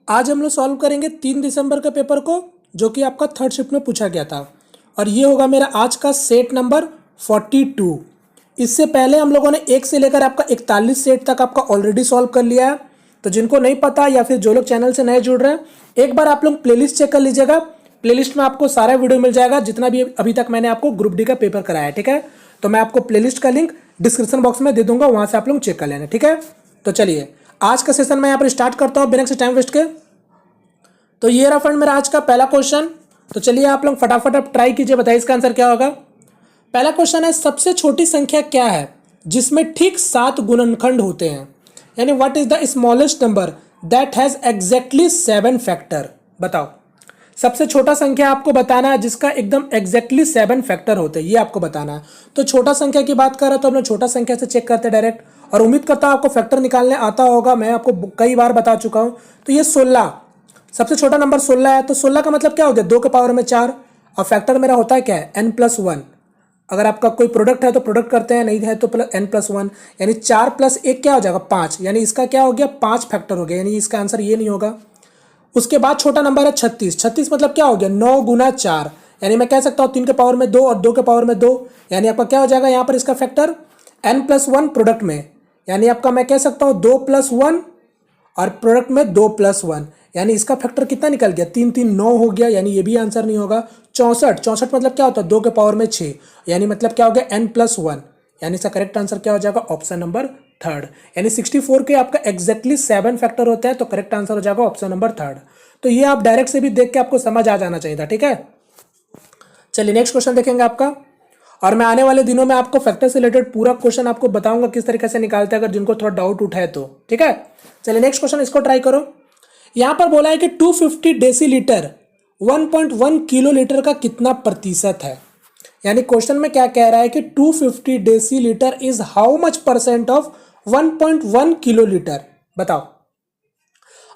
आज हम लोग सॉल्व करेंगे 3 दिसंबर के पेपर को, जो कि आपका थर्ड शिफ्ट में पूछा गया था। और ये होगा मेरा आज का सेट नंबर 42। इससे पहले हम लोगों ने 1 से लेकर आपका 41 सेट तक आपका ऑलरेडी सॉल्व कर लिया है। तो जिनको नहीं पता या फिर जो लोग चैनल से नए जुड़ रहे हैं, एक बार आप लोग प्लेलिस्ट चेक कर लीजिएगा। प्लेलिस्ट में आपको सारा वीडियो मिल जाएगा जितना भी अभी तक मैंने आपको ग्रुप डी का पेपर कराया है। ठीक है, तो मैं आपको प्लेलिस्ट का लिंक डिस्क्रिप्शन बॉक्स में दे दूंगा, वहां से आप लोग चेक कर लेना। ठीक है, तो चलिए आज का सेशन मैं यहाँ पर स्टार्ट करता हूँ बिना किसी टाइम वेस्ट के। तो ये रहा फ्रेंड मेरा आज का पहला क्वेश्चन। तो चलिए आप लोग फटाफट अब ट्राई कीजिए, बताइए इसका आंसर क्या होगा। पहला क्वेश्चन है, सबसे छोटी संख्या क्या है जिसमें ठीक 7 गुणनखंड होते हैं, यानी what is the smallest number that has exactly 7 factor. बताओ, सबसे छोटा संख्या आपको बताना है जिसका एकदम एग्जैक्टली 7 फैक्टर होते हैं, ये आपको बताना है। तो छोटा संख्या की बात कर रहा तो हम लोग छोटा संख्या से चेक करते हैं डायरेक्ट, और उम्मीद करता हूं आपको फैक्टर निकालने आता होगा, मैं आपको कई बार बता चुका हूं। तो ये 16, सबसे छोटा नंबर 16 है। तो 16 का मतलब क्या हो गया, 2 के पावर में 4, और फैक्टर मेरा होता है क्या है, n+1। अगर आपका कोई प्रोडक्ट है तो प्रोडक्ट करते हैं, नहीं है तो n+1, यानी 4 + 1 क्या हो जाएगा 5, यानी इसका क्या हो गया 5 फैक्टर हो गया, यानी इसका आंसर ये नहीं होगा। उसके बाद छोटा नंबर है 36। 36 मतलब क्या हो गया 9 × 4, यानी मैं कह सकता हूँ 3 के पावर में 2 और 2 के पावर में 2, यानी आपका क्या हो जाएगा यहाँ पर इसका फैक्टर n+1 प्रोडक्ट में, यानी आपका मैं कह सकता हूँ 2+1 और प्रोडक्ट में 2+1, यानी इसका फैक्टर कितना निकल गया 3 3 9 हो गया, यानी ये भी आंसर नहीं होगा। 64, 64 मतलब क्या होता है 2 के पावर में 6, यानी मतलब क्या हो गया n+1, यानी इसका करेक्ट आंसर क्या हो जाएगा ऑप्शन नंबर थर्ड। यानी 64 के आपका एग्जैक्टली 7 फैक्टर होता है, तो करेक्ट आंसर हो जाएगा ऑप्शन नंबर थर्ड। तो ये आप डायरेक्ट से भी देख के आपको समझ आ जाना चाहिए था। ठीक है, चलिए नेक्स्ट क्वेश्चन देखेंगे आपका। और मैं आने वाले दिनों में आपको फैक्टर से रिलेटेड पूरा क्वेश्चन आपको बताऊंगा किस तरीके से निकालते हैं, अगर जिनको थोड़ा डाउट उठाए तो। ठीक है, चलिए नेक्स्ट क्वेश्चन इसको ट्राई करो। यहां पर बोला है कि 250 डेसीलीटर 1.1 किलोलीटर का कितना प्रतिशत है, यानी क्वेश्चन में क्या कह रहा है कि 250 decilitre is how much percent of 1.1 kilolitre. बताओ,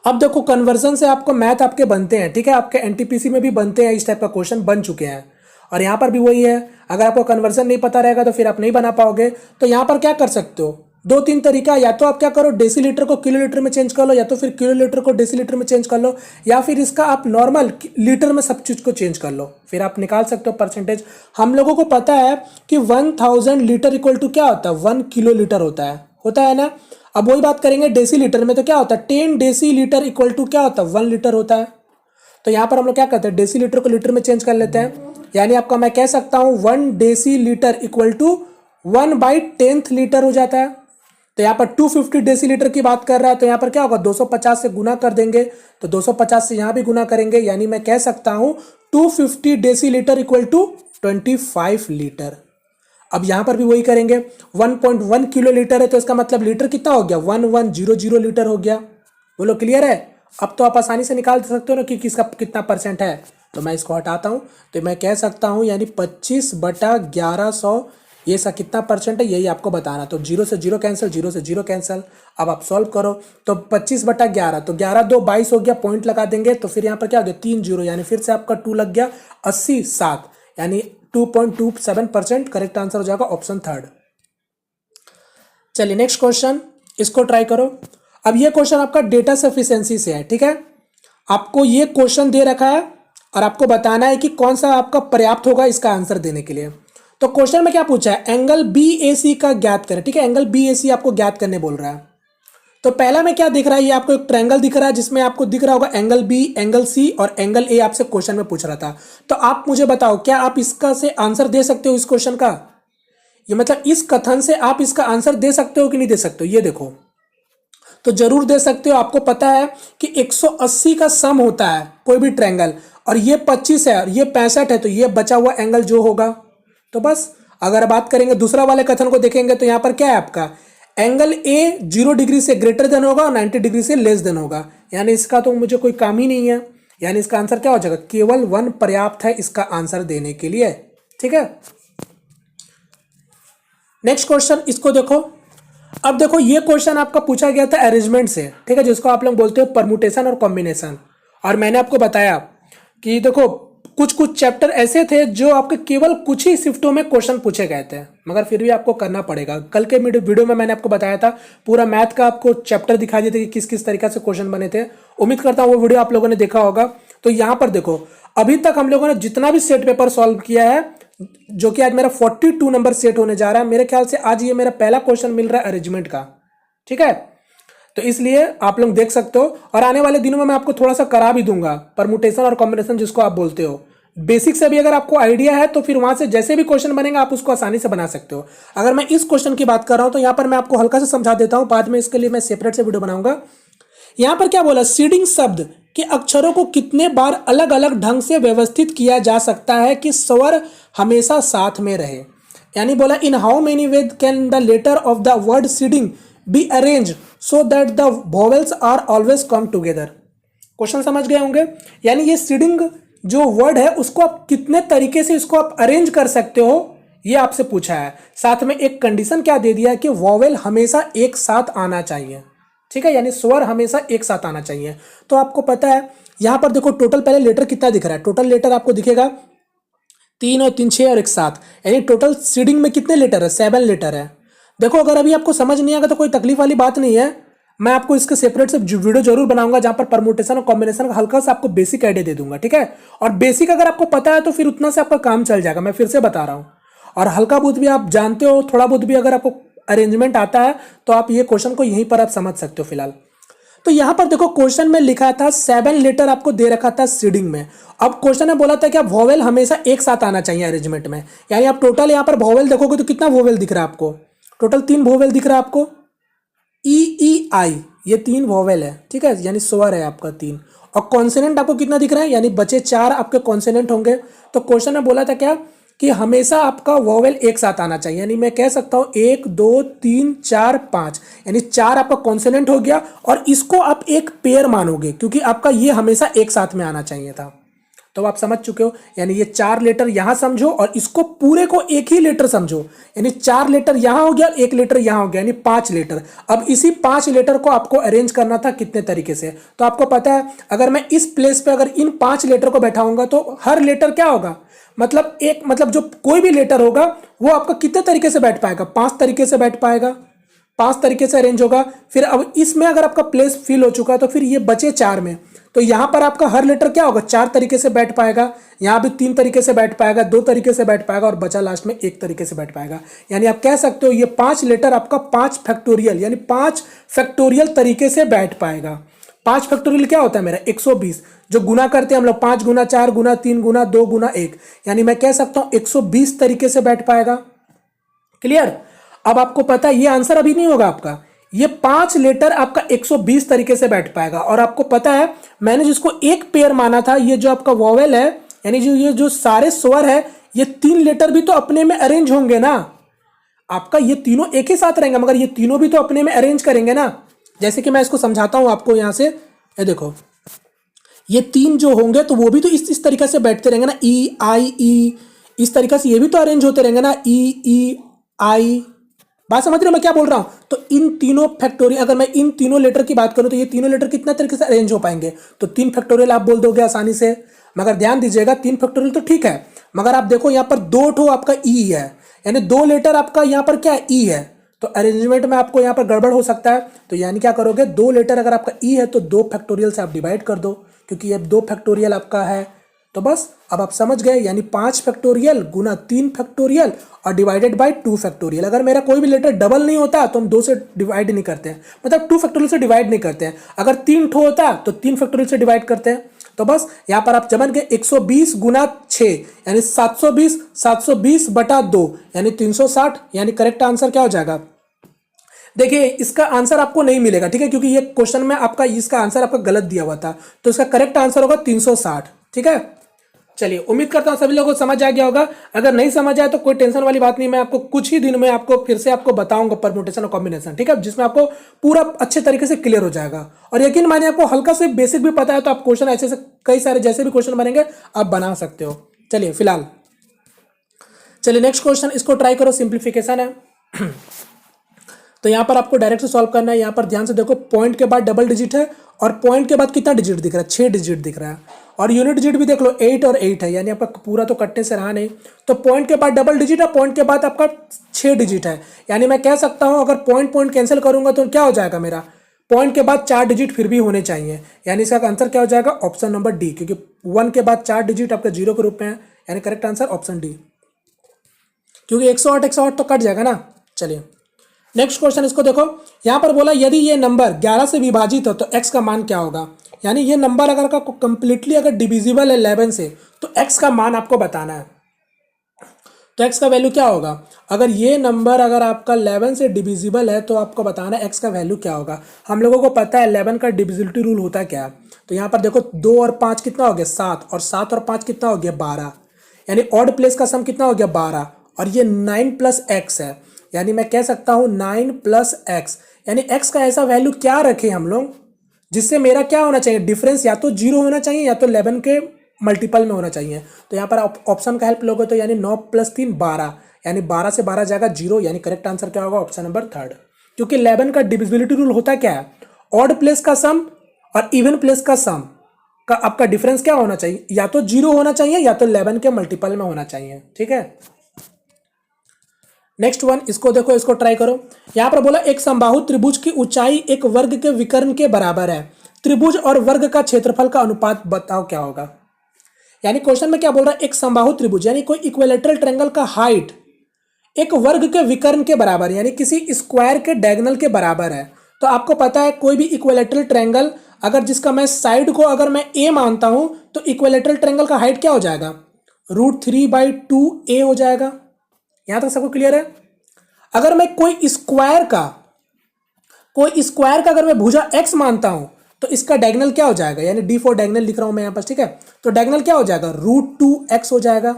अब देखो कन्वर्जन से आपको मैथ आपके बनते हैं, ठीक है, आपके एनटीपीसी में भी बनते हैं, इस टाइप का क्वेश्चन बन चुके हैं, और यहां पर भी वही है। अगर आपको कन्वर्जन नहीं पता रहेगा तो फिर आप नहीं बना पाओगे। तो यहां पर क्या कर सकते हो, 2-3 तरीका, या तो आप क्या करो डेसीलीटर को किलोलीटर में चेंज कर लो, या तो फिर किलोलीटर को डेसीलीटर में चेंज कर लो, या फिर इसका आप नॉर्मल लीटर में सब चीज को चेंज कर लो, फिर आप निकाल सकते हो परसेंटेज। हम लोगों को पता है कि 1000 लीटर इक्वल टू क्या होता है 1 किलोलीटर होता है ना। अब वही बात करेंगे डेसीलीटर में, तो क्या होता है 10 डेसीलीटर इक्वल टू क्या होता है 1 लीटर होता है। तो यहां पर हम लोग क्या करते हैं डेसीलीटर को लीटर में चेंज कर लेते हैं, यानी आपका मैं कह सकता हूं 1 डेसीलीटर इक्वल टू 1/10 लीटर हो जाता है। तो यहाँ पर 250 डेसीलीटर की बात कर रहा है, तो यहाँ पर क्या होगा 250 से गुना कर देंगे, तो 250 से यहाँ भी गुना करेंगे, यानी मैं कह सकता हूं 250 डेसीलीटर इक्वल टू 25 लीटर। अब यहां पर भी वही करेंगे, 1.1 किलो लीटर है तो इसका मतलब लीटर कितना हो गया 1100 लीटर हो गया। बोलो क्लियर है। अब तो आप आसानी से निकाल सकते हो ना कि किसका कितना परसेंट है। तो मैं इसको हटाता हूं, तो मैं कह सकता हूं यानी 25/1100, ये सा कितना परसेंट है यही आपको बताना। तो 0 से 0 कैंसिल, 0 से 0 कैंसिल। अब आप सॉल्व करो, तो 25/11, तो 11 2 22 हो गया, पॉइंट लगा देंगे, तो फिर यहाँ पर क्या हो गया 3 0, यानी फिर से आपका 2 लग गया, 80 7, यानी 2.27%। करेक्ट आंसर हो जाएगा ऑप्शन थर्ड। चलिए नेक्स्ट क्वेश्चन इसको ट्राई करो। अब ये क्वेश्चन आपका डेटा सफिशिएंसी से है, ठीक है। आपको ये क्वेश्चन दे रखा है और आपको बताना है कि कौन सा आपका पर्याप्त होगा इसका आंसर देने के लिए। तो क्वेश्चन में क्या पूछा है, एंगल BAC का ज्ञात करें, ठीक है। एंगल BAC आपको ज्ञात करने बोल रहा है। तो पहला में क्या दिख रहा है, ये आपको एक ट्रायंगल दिख रहा है जिसमें आपको दिख रहा होगा एंगल B, एंगल C और एंगल A आपसे क्वेश्चन में पूछ रहा था। तो आप मुझे बताओ क्या आप इसका से आंसर दे सकते हो इस क्वेश्चन का, ये मतलब इस कथन से आप इसका आंसर दे सकते हो कि नहीं दे सकते हो। ये देखो, तो जरूर दे सकते हो। आपको पता है कि 180 का सम होता है कोई भी ट्रायंगल, और ये 25 है और ये 65 है, तो ये बचा हुआ एंगल जो होगा। तो बस अगर बात करेंगे दूसरा वाले कथन को देखेंगे, तो यहां पर क्या है आपका एंगल A 0 डिग्री से ग्रेटर देन होगा और 90 डिग्री से लेस देन होगा, यानी इसका तो मुझे कोई काम ही नहीं है, यानी इसका आंसर क्या हो जाएगा केवल 1 पर्याप्त है इसका आंसर देने के लिए। ठीक है, नेक्स्ट क्वेश्चन इसको देखो। अब देखो ये क्वेश्चन आपका पूछा गया था अरेंजमेंट से, ठीक है, जिसको आप लोग बोलते हो परमुटेशन और कॉम्बिनेशन। और मैंने आपको बताया कि देखो कुछ कुछ चैप्टर ऐसे थे जो आपके केवल कुछ ही शिफ्टों में क्वेश्चन पूछे गए थे, मगर फिर भी आपको करना पड़ेगा। कल के वीडियो में मैंने आपको बताया था, पूरा मैथ का आपको चैप्टर दिखा दिए थे कि किस किस तरीके से क्वेश्चन बने थे। उम्मीद करता हूँ वो वीडियो आप लोगों ने देखा होगा। तो यहाँ पर देखो, अभी तक हम लोगों ने जितना भी सेट पेपर सॉल्व किया है, जो कि आज मेरा 42 नंबर सेट होने जा रहा है, मेरे ख्याल से आज ये मेरा पहला क्वेश्चन मिल रहा है अरेंजमेंट का, ठीक है। तो इसलिए आप लोग देख सकते हो, और आने वाले दिनों में मैं आपको थोड़ा सा करा भी दूंगा, परमुटेशन और कॉम्बिनेशन जिसको आप बोलते हो। बेसिक से भी अगर आपको आइडिया है तो फिर वहां से जैसे भी क्वेश्चन बनेंगे आप उसको आसानी से बना सकते हो। अगर मैं इस क्वेश्चन की बात कर रहा हूं तो यहां पर मैं आपको हल्का से समझा देता हूं, बाद में इसके लिए मैं सेपरेट से वीडियो बनाऊंगा। यहां पर क्या बोला, सीडिंग शब्द के अक्षरों को कितने बार अलग अलग ढंग से व्यवस्थित किया जा सकता है कि स्वर हमेशा साथ में रहे। यानी बोला, in how many ways can the letter of the word seeding be arrange so that the vowels are always come together. Question समझ गए होंगे। यानी ये सीडिंग जो वर्ड है उसको आप कितने तरीके से इसको आप अरेंज कर सकते हो, ये आपसे पूछा है। साथ में एक कंडीशन क्या दे दिया है कि वोवेल हमेशा एक साथ आना चाहिए, ठीक है, यानी स्वर हमेशा एक साथ आना चाहिए। तो आपको पता है यहां पर देखो, टोटल पहले लेटर कितना दिख रहा है, टोटल लेटर आपको दिखेगा 3 और 3 6 और 1 7, यानी टोटल सीडिंग में कितने लेटर है, 7 लेटर है। देखो अगर अभी आपको समझ नहीं आएगा तो कोई तकलीफ वाली बात नहीं है, मैं आपको इसके सेपरेट से वीडियो जरूर बनाऊंगा जहां पर परमुटेशन और कॉम्बिनेशन का हल्का सा आपको बेसिक आइडिया दे दूंगा, ठीक है। और बेसिक अगर आपको पता है तो फिर उतना से आपका काम चल जाएगा, मैं फिर से बता रहा हूं। और हल्का बहुत भी आप जानते हो, थोड़ा बहुत भी अगर आपको अरेंजमेंट आता है तो आप ये क्वेश्चन को यहीं पर आप समझ सकते हो फिलहाल। तो यहां पर देखो क्वेश्चन में लिखा था 7 लेटर आपको दे रखा था सीडिंग में। अब क्वेश्चन में बोला था कि आप वोवेल हमेशा एक साथ आना चाहिए अरेंजमेंट में। यानी आप टोटल यहां पर वोवेल देखोगे तो कितना वोवेल दिख रहा है आपको, टोटल 3 वोवेल दिख रहा है आपको, ई आई, ये 3 वोवेल है, ठीक है, यानी स्वर है आपका 3। और कॉन्सोनेंट आपको कितना दिख रहा है, यानी बचे 4 आपके कॉन्सोनेंट होंगे। तो क्वेश्चन में बोला था क्या कि हमेशा आपका वोवेल एक साथ आना चाहिए। यानी मैं कह सकता हूं 1 2 3 4 5, यानी 4 आपका कॉन्सोनेंट हो गया, और इसको आप एक पेयर मानोगे क्योंकि आपका ये हमेशा एक साथ में आना चाहिए था। तो आप समझ चुके हो, यानी ये 4 लेटर यहां समझो और इसको पूरे को एक ही लेटर समझो। यानी 4 लेटर यहां हो गया, 1 लेटर यहां हो गया, यानी 5 लेटर। अब इसी 5 लेटर को आपको अरेंज करना था कितने तरीके से। तो आपको पता है अगर मैं इस प्लेस पे अगर इन 5 लेटर को बैठाऊंगा तो हर लेटर क्या होगा, मतलब एक, मतलब जो कोई भी लेटर होगा वो आपका कितने तरीके से बैठ पाएगा, 5 तरीके से बैठ पाएगा, 5 तरीके से अरेंज होगा। फिर अब इसमें अगर आपका प्लेस फिल हो चुका है तो फिर ये बचे 4 में, तो यहां पर आपका हर लेटर क्या होगा, 4 तरीके से बैठ पाएगा, यहां भी 3 तरीके से बैठ पाएगा, 2 तरीके से बैठ पाएगा, और बचा लास्ट में 1 तरीके से बैठ पाएगा। यानी आप कह सकते हो ये 5 लेटर आपका 5 फैक्टोरियल, यानी 5 फैक्टोरियल तरीके से बैठ पाएगा। 5 फैक्टोरियल क्या होता है मेरा, 120, जो गुना करते हैं हम लोग 5 गुना 4 गुना 3 गुना 2 गुना 1, यानी मैं कह सकता हूं 120 तरीके से बैठ पाएगा। क्लियर। अब आपको पता है ये आंसर अभी नहीं होगा आपका, ये 5 लेटर आपका 120 तरीके से बैठ पाएगा। और आपको पता है मैंने जिसको एक पेयर माना था, ये जो आपका वोवेल है, यानी ये जो सारे स्वर है, ये 3 लेटर भी तो अपने में अरेंज होंगे ना, आपका ये तीनों एक ही साथ रहेंगे मगर ये तीनों भी तो अपने में अरेंज करेंगे ना। जैसे कि मैं इसको समझाता हूं आपको, यहां से ये देखो, ये 3 जो होंगे तो वो भी तो इस तरीके से बैठते रहेंगे ना, ई आई ई, इस तरीके से ये भी तो अरेंज होते रहेंगे ना, ई आई। बात समझ रहे हो मैं क्या बोल रहा हूं। तो इन तीनों फैक्टोरियल, अगर मैं इन तीनों लेटर की बात करूं तो ये तीनों लेटर कितना तरीके से अरेंज हो पाएंगे, तो 3 फैक्टोरियल आप बोल दोगे आसानी से। मगर ध्यान दीजिएगा 3 फैक्टोरियल तो ठीक है, मगर आप देखो यहां पर 2 ठो आपका ई है, यानी 2 लेटर आपका यहां पर क्या ई है, तो अरेंजमेंट में आपको यहां पर गड़बड़ हो सकता है। तो यानी क्या करोगे, 2 लेटर अगर आपका ई है तो 2 फैक्टोरियल से आप डिवाइड कर दो, क्योंकि ये 2 फैक्टोरियल आपका है। तो बस अब आप समझ गए, यानी 5 फैक्टोरियल गुना 3 फैक्टोरियल और डिवाइडेड बाय 2 फैक्टोरियल। अगर मेरा कोई भी लेटर डबल नहीं होता तो हम 2 से डिवाइड नहीं करते हैं, मतलब 2 फैक्टोरियल से डिवाइड नहीं करते हैं। अगर 3 ठो होता तो 3 फैक्टोरियल से डिवाइड करते हैं। तो बस यहां पर आप समझ गए, 120 गुना 6 यानी 720, 720 बटा 2 यानी 360, यानी करेक्ट आंसर क्या हो जाएगा। देखिए इसका आंसर आपको नहीं मिलेगा, ठीक है, क्योंकि ये क्वेश्चन में आपका इसका आंसर आपका गलत दिया हुआ था, तो इसका करेक्ट आंसर होगा 360, ठीक है। चलिए उम्मीद करता हूं सभी लोगों को समझ आ गया होगा। अगर नहीं समझ आए तो कोई टेंशन वाली बात नहीं, मैं आपको कुछ ही दिन में आपको फिर से आपको बताऊंगा परम्यूटेशन और कॉम्बिनेशन, ठीक है, जिसमें आपको पूरा अच्छे तरीके से क्लियर हो जाएगा। और यकीन मानिए आपको हल्का से बेसिक भी पता है तो आप क्वेश्चन ऐसे से कई सारे जैसे भी क्वेश्चन बनेंगे आप बना सकते हो। चलिए फिलहाल चलिए नेक्स्ट क्वेश्चन, इसको ट्राई करो, सिंप्लीफिकेशन है। तो यहां पर आपको डायरेक्ट से सॉल्व करना है। यहां पर ध्यान से देखो, पॉइंट के बाद डबल डिजिट है और पॉइंट के बाद कितना डिजिट दिख रहा है, 6 डिजिट दिख रहा है। और यूनिट डिजिट भी देख लो 8 और 8 है, यानी आपका पूरा तो कटने से रहा नहीं। तो पॉइंट के बाद डबल डिजिट है, पॉइंट के बाद आपका 6 डिजिट है, यानी मैं कह सकता हूं अगर पॉइंट पॉइंट कैंसिल करूंगा तो क्या हो जाएगा मेरा, पॉइंट के बाद 4 डिजिट फिर भी होने चाहिए, यानी इसका आंसर क्या हो जाएगा, ऑप्शन नंबर डी, क्योंकि 1 के बाद 4 डिजिट आपका 0 के रूप में है, यानी करेक्ट आंसर ऑप्शन डी, क्योंकि 108 108 तो कट जाएगा ना। चलिए नेक्स्ट क्वेश्चन इसको देखो, यहां पर बोला यदि ये नंबर 11 से विभाजित हो तो x का मान क्या होगा। यानी ये नंबर अगर का कंप्लीटली अगर डिविजिबल है 11 से तो x का मान आपको बताना है। तो x का वैल्यू क्या होगा, अगर ये नंबर अगर आपका 11 से डिविजिबल है तो आपको बताना है x का वैल्यू क्या होगा। हम लोगों को पता है 11 का डिविजिबिलिटी रूल होता है क्या है। तो यहाँ पर देखो 2 और 5 कितना हो गया 7, और 7 और 5 कितना हो गया 12, यानी ऑड प्लेस का सम कितना हो गया 12, और ये 9 प्लस एक्स है, यानी मैं कह सकता हूं 9 प्लस एक्स, यानी x का ऐसा वैल्यू क्या रखे हम लोग जिससे मेरा क्या होना चाहिए, डिफरेंस या तो 0 होना चाहिए या तो 11 के मल्टीपल में होना चाहिए। तो यहाँ पर ऑप्शन का हेल्प लोगे तो यानी 9 + 3 12, यानी 12 से 12 जाएगा 0, यानी करेक्ट आंसर क्या होगा, ऑप्शन नंबर 3, क्योंकि 11 का डिविजिबिलिटी रूल होता क्या है, ऑड प्लेस का सम और इवन प्लेस का सम का आपका डिफरेंस क्या होना चाहिए, या तो 0 होना चाहिए या तो 11 के मल्टीपल में होना चाहिए। ठीक है, नेक्स्ट वन इसको देखो, इसको ट्राई करो। यहां पर बोला एक समबाहु त्रिभुज की ऊंचाई एक वर्ग के विकर्ण के बराबर है, त्रिभुज और वर्ग का क्षेत्रफल का अनुपात बताओ क्या होगा। यानी क्वेश्चन में क्या बोल रहा है, एक समबाहु त्रिभुज यानी कोई इक्विलेटरल ट्रायंगल का हाइट एक वर्ग के विकर्ण के बराबर, यानी किसी स्क्वायर के डायगोनल के बराबर है। तो आपको पता है कोई भी इक्विलेटरल ट्रायंगल अगर जिसका मैं साइड को अगर मैं ए मानता हूं तो इक्विलेटरल ट्रायंगल का हाइट क्या हो जाएगा, √3/2a हो जाएगा। यहां तक सबको क्लियर है। अगर मैं कोई स्क्वायर का अगर मैं भुजा x मानता हूं तो इसका डायगोनल क्या हो जाएगा, यानी d4 डायगोनल लिख रहा हूं मैं यहां पर, ठीक है। तो डायगोनल क्या हो जाएगा, √2x हो जाएगा।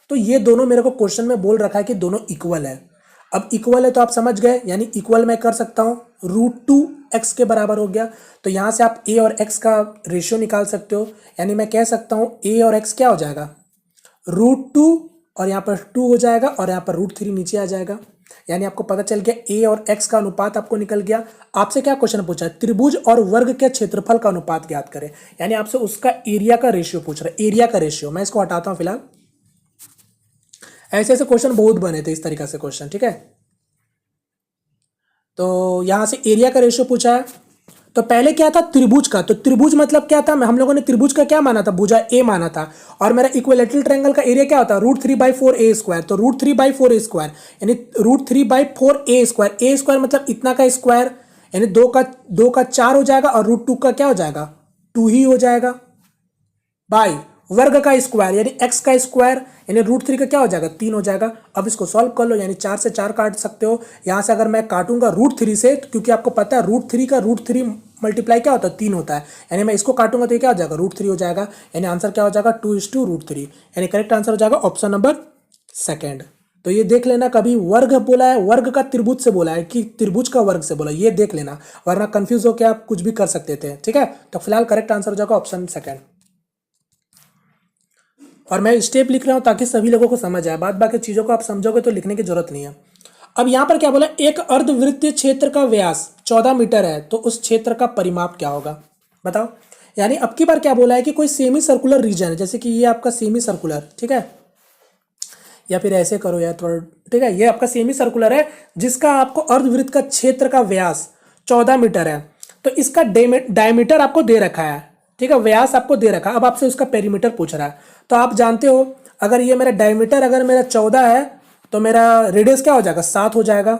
तो ये दोनों मेरे को क्वेश्चन में बोल रखा है कि दोनों इक्वल है। अब इक्वल है तो आप समझ गए, यानी इक्वल मैं कर सकता हूं, √2x के बराबर हो गया। तो यहां से आप a और x का रेशियो निकाल सकते हो, यानी मैं कह सकता हूं a और x क्या हो जाएगा, √2 और यहाँ पर 2 हो जाएगा और यहाँ पर √3 नीचे आ जाएगा। यानी आपको पता चल गया a और x का अनुपात आपको निकल गया। आपसे क्या क्वेश्चन पूछा है, त्रिभुज और वर्ग के क्षेत्रफल का अनुपात ज्ञात करें, यानी आपसे उसका एरिया का रेशियो पूछ रहा है, एरिया का रेशियो। मैं इसको हटाता हूं फिलहाल, ऐसे ऐसे क्वेश्चन बहुत बने थे इस तरीके से क्वेश्चन, ठीक है। तो यहां से एरिया का रेशियो पूछा है। तो पहले क्या था, त्रिभुज का, तो त्रिभुज मतलब क्या था, हम लोगों ने त्रिभुज का क्या माना था, भुजा ए माना था, और मेरा इक्विलेटरल ट्रायंगल का एरिया क्या होता है, √3/4a²। तो √3/4a², यानी √3/4a², a² मतलब इतना का स्क्वायर, यानी 2 का 4 हो जाएगा, और √2 का क्या हो जाएगा, 2 ही हो जाएगा, बाई वर्ग का स्क्वायर यानी x का स्क्वायर, यानी √3 का क्या हो जाएगा, 3 हो जाएगा। अब इसको सॉल्व कर लो, यानी 4 से 4 काट सकते हो। यहाँ से अगर मैं काटूंगा √3 से, तो क्योंकि आपको पता है √3 का √3 मल्टीप्लाई क्या होता है, 3 होता है, यानी मैं इसको काटूंगा तो ये क्या हो जाएगा, √3 हो जाएगा। यानी आंसर क्या हो जाएगा, 2:√3, यानी करेक्ट आंसर हो जाएगा ऑप्शन नंबर 2। तो ये देख लेना, कभी वर्ग बोला है, वर्ग का त्रिभुज से बोला है कि त्रिभुज का वर्ग से बोला, ये देख लेना, वरना कंफ्यूज होकर आप कुछ भी कर सकते थे, ठीक है। तो फिलहाल करेक्ट आंसर हो जाएगा ऑप्शन 2। और मैं स्टेप लिख रहा हूं ताकि सभी लोगों को समझ आए, बाद बाकी चीज़ों को आप समझोगे तो लिखने की जरूरत नहीं है। अब यहाँ पर क्या बोला, एक अर्धवृत्तीय क्षेत्र का व्यास 14 मीटर है, तो उस क्षेत्र का परिमाप क्या होगा बताओ। यानी अब की बार क्या बोला है कि कोई सेमी सर्कुलर रीजन है, जैसे कि ये आपका सेमी सर्कुलर, ठीक है, या फिर ऐसे करो यार थोड़ा, ठीक है, ये आपका सेमी सर्कुलर है जिसका आपको अर्धवृत्त का क्षेत्र का व्यास 14 मीटर है। तो इसका डायमीटर आपको दे रखा है, ठीक है, व्यास आपको दे रखा है। अब आपसे उसका पेरीमीटर पूछ रहा है। तो आप जानते हो अगर ये मेरा डायमीटर अगर मेरा 14 है तो मेरा रेडियस क्या हो जाएगा, 7 हो जाएगा।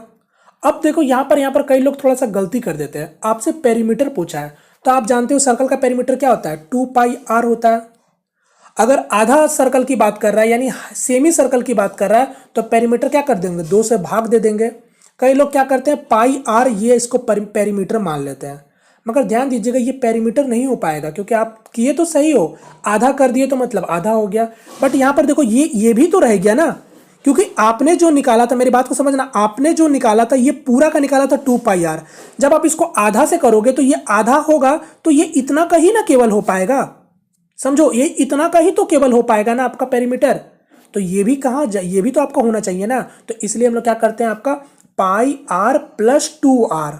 अब देखो यहाँ पर कई लोग थोड़ा सा गलती कर देते हैं, आपसे पेरीमीटर पूछा है, तो आप जानते हो सर्कल का पेरीमीटर क्या होता है, 2πr होता है। अगर आधा सर्कल की बात कर रहा है यानी सेमी सर्कल की बात कर रहा है तो पेरीमीटर क्या कर देंगे, 2 से भाग दे देंगे। कई लोग क्या करते हैं πr, ये इसको पेरीमीटर मान लेते हैं, मगर ध्यान दीजिएगा ये पेरीमीटर नहीं हो पाएगा, क्योंकि आप किए तो सही हो, आधा कर दिए तो मतलब आधा हो गया, बट यहाँ पर देखो ये भी तो रह गया ना, क्योंकि आपने जो निकाला था, मेरी बात को समझना, आपने जो निकाला था ये पूरा का निकाला था 2πr। जब आप इसको आधा से करोगे तो ये आधा होगा, तो ये इतना का ही ना केवल हो पाएगा, समझो, ये इतना का ही तो केवल हो पाएगा ना आपका पेरीमीटर। तो ये भी कहाँ, ये भी तो आपका होना चाहिए ना। तो इसलिए हम लोग क्या करते हैं, आपका πr + 2r,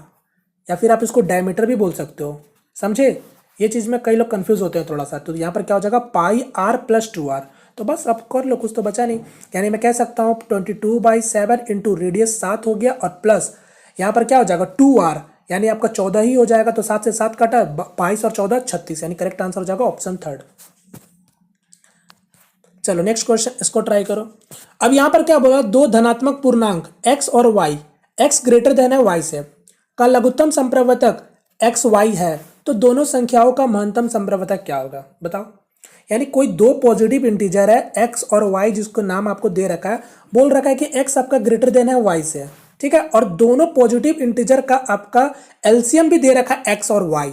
या फिर आप इसको डायमीटर भी बोल सकते हो, समझे। ये चीज़ में कई लोग कंफ्यूज होते हैं थोड़ा सा। तो यहाँ पर क्या हो जाएगा पाई आर प्लस 2r। तो बस अब कर लो, कुछ तो बचा नहीं। यानी मैं कह सकता हूँ 22/7 इंटू रेडियस 7 हो गया और प्लस यहाँ पर क्या हो जाएगा 2r, यानी आपका 14 ही हो जाएगा। तो 7 से 7 काटा, 22 और 14 36, यानी करेक्ट आंसर हो जाएगा ऑप्शन थर्ड। चलो नेक्स्ट क्वेश्चन, इसको ट्राई करो। अब यहाँ पर क्या बोला, दो धनात्मक पूर्णांक x और y, x ग्रेटर देन है y से, का लघुत्तम संप्रवर्तक एक्स वाई है, तो दोनों संख्याओं का महत्तम संप्रवर्तक क्या होगा बताओ। यानी कोई दो पॉजिटिव इंटीजर है x और y, जिसको नाम आपको दे रखा है, बोल रखा है कि x आपका ग्रेटर देन है y से, ठीक है, और दोनों पॉजिटिव इंटीजर का आपका एलसीएम भी दे रखा है x और y,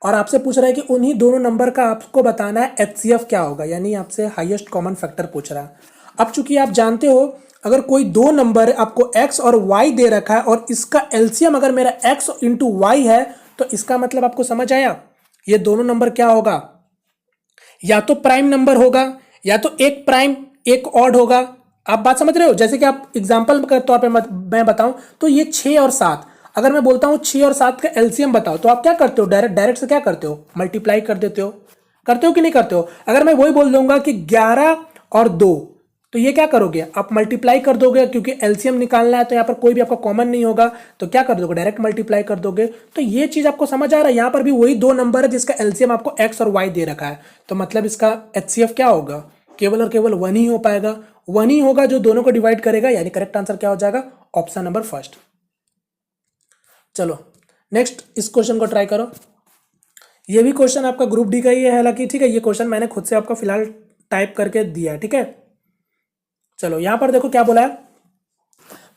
और आपसे पूछ रहा है कि उन्हीं दोनों नंबर का आपको बताना है एचसीएफ क्या होगा, यानी आपसे हाईएस्ट कॉमन फैक्टर पूछ रहा है। अब चूंकि आप जानते हो अगर कोई दो नंबर आपको x और y दे रखा है और इसका एलसीएम अगर मेरा x इंटू वाई है, तो इसका मतलब आपको समझ आया, ये दोनों नंबर क्या होगा, या तो प्राइम नंबर होगा, या तो एक प्राइम एक ऑड होगा। आप बात समझ रहे हो। जैसे कि आप एग्जाम्पल के तौर पे मैं बताऊं तो ये 6 और 7, अगर मैं बोलता हूं 6 और 7 का एलसीएम बताओ, तो आप क्या करते हो, डायरेक्ट से क्या करते हो, मल्टीप्लाई कर देते हो, करते हो कि नहीं करते हो। अगर मैं वही बोल दूंगा कि 11 और 2, तो ये क्या करोगे, आप मल्टीप्लाई कर दोगे, क्योंकि एलसीएम निकालना है तो यहाँ पर कोई भी आपका कॉमन नहीं होगा, तो क्या कर दोगे, डायरेक्ट मल्टीप्लाई कर दोगे। तो ये चीज आपको समझ आ रहा है, यहाँ पर भी वही दो नंबर है जिसका एलसीएम आपको एक्स और वाई दे रखा है, तो मतलब इसका एचसीएफ क्या होगा, केवल और केवल वन ही हो पाएगा, वन ही होगा जो दोनों को डिवाइड करेगा, यानी करेक्ट आंसर क्या हो जाएगा, ऑप्शन नंबर फर्स्ट। चलो नेक्स्ट इस क्वेश्चन को ट्राई करो। ये भी क्वेश्चन आपका ग्रुप डी का ही है हालांकि, ठीक है, ये क्वेश्चन मैंने खुद से आपका फिलहाल टाइप करके दिया है, ठीक है। चलो यहां पर देखो क्या बोला है,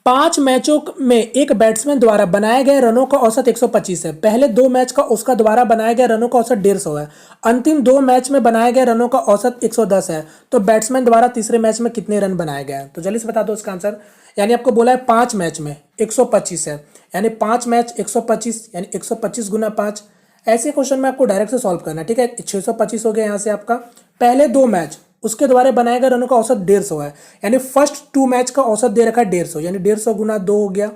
5 मैचों में एक बैट्समैन द्वारा बनाए गए रनों का औसत 125 है, पहले 2 मैच का उसका द्वारा बनाए गए रनों का औसत 150 है, अंतिम 2 मैच में बनाए गए रनों का औसत 110 है, तो बैट्समैन द्वारा तीसरे मैच में कितने रन बनाए गए हैं। तो जल्दी से बता दो इसका आंसर। यानी आपको बोला है 5 मैच में 125 है, यानी 5 मैच 125, यानी 125 गुना 5। ऐसे क्वेश्चन में आपको डायरेक्ट से सॉल्व करना है, ठीक है। 625 हो गया यहाँ से आपका, पहले 2 मैच उसके द्वारा बनाए गए रनों का औसत 150 है, यानी फर्स्ट 2 मैच का औसत दे रखा है 150, यानी 150 गुना 2 हो गया,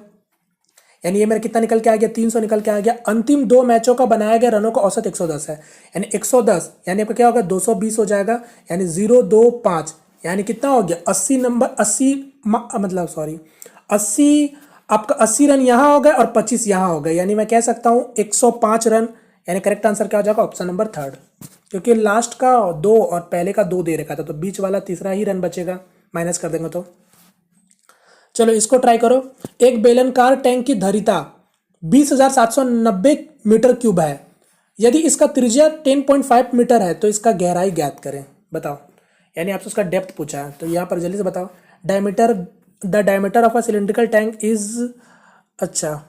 यानी ये मेरा कितना निकल के आ गया, 300 निकल के आ गया। अंतिम 2 मैचों का बनाया गया रनों का औसत 110 है, यानी 110 यानी आपका क्या होगा 220 हो जाएगा, यानी 025, यानी कितना हो गया 80 नंबर, 80 मतलब सॉरी 80, आपका 80 रन यहाँ हो गए और 25 यहाँ हो गए, यानी मैं कह सकता हूँ 105 रन, यानी करेक्ट आंसर क्या हो जाएगा, ऑप्शन नंबर थर्ड, क्योंकि लास्ट का 2 और पहले का 2 दे रखा था, तो बीच वाला तीसरा ही रन बचेगा, माइनस कर देंगे तो। चलो इसको ट्राई करो। एक बेलनकार टैंक की धरिता 20,790 मीटर क्यूब है, यदि इसका त्रिज्या 10.5 मीटर है तो इसका गहराई ज्ञात करें, बताओ। यानी आपसे उसका डेप्थ पूछा है, तो यहाँ पर जल्दी से बताओ। The diameter of a cylindrical tank is, अच्छा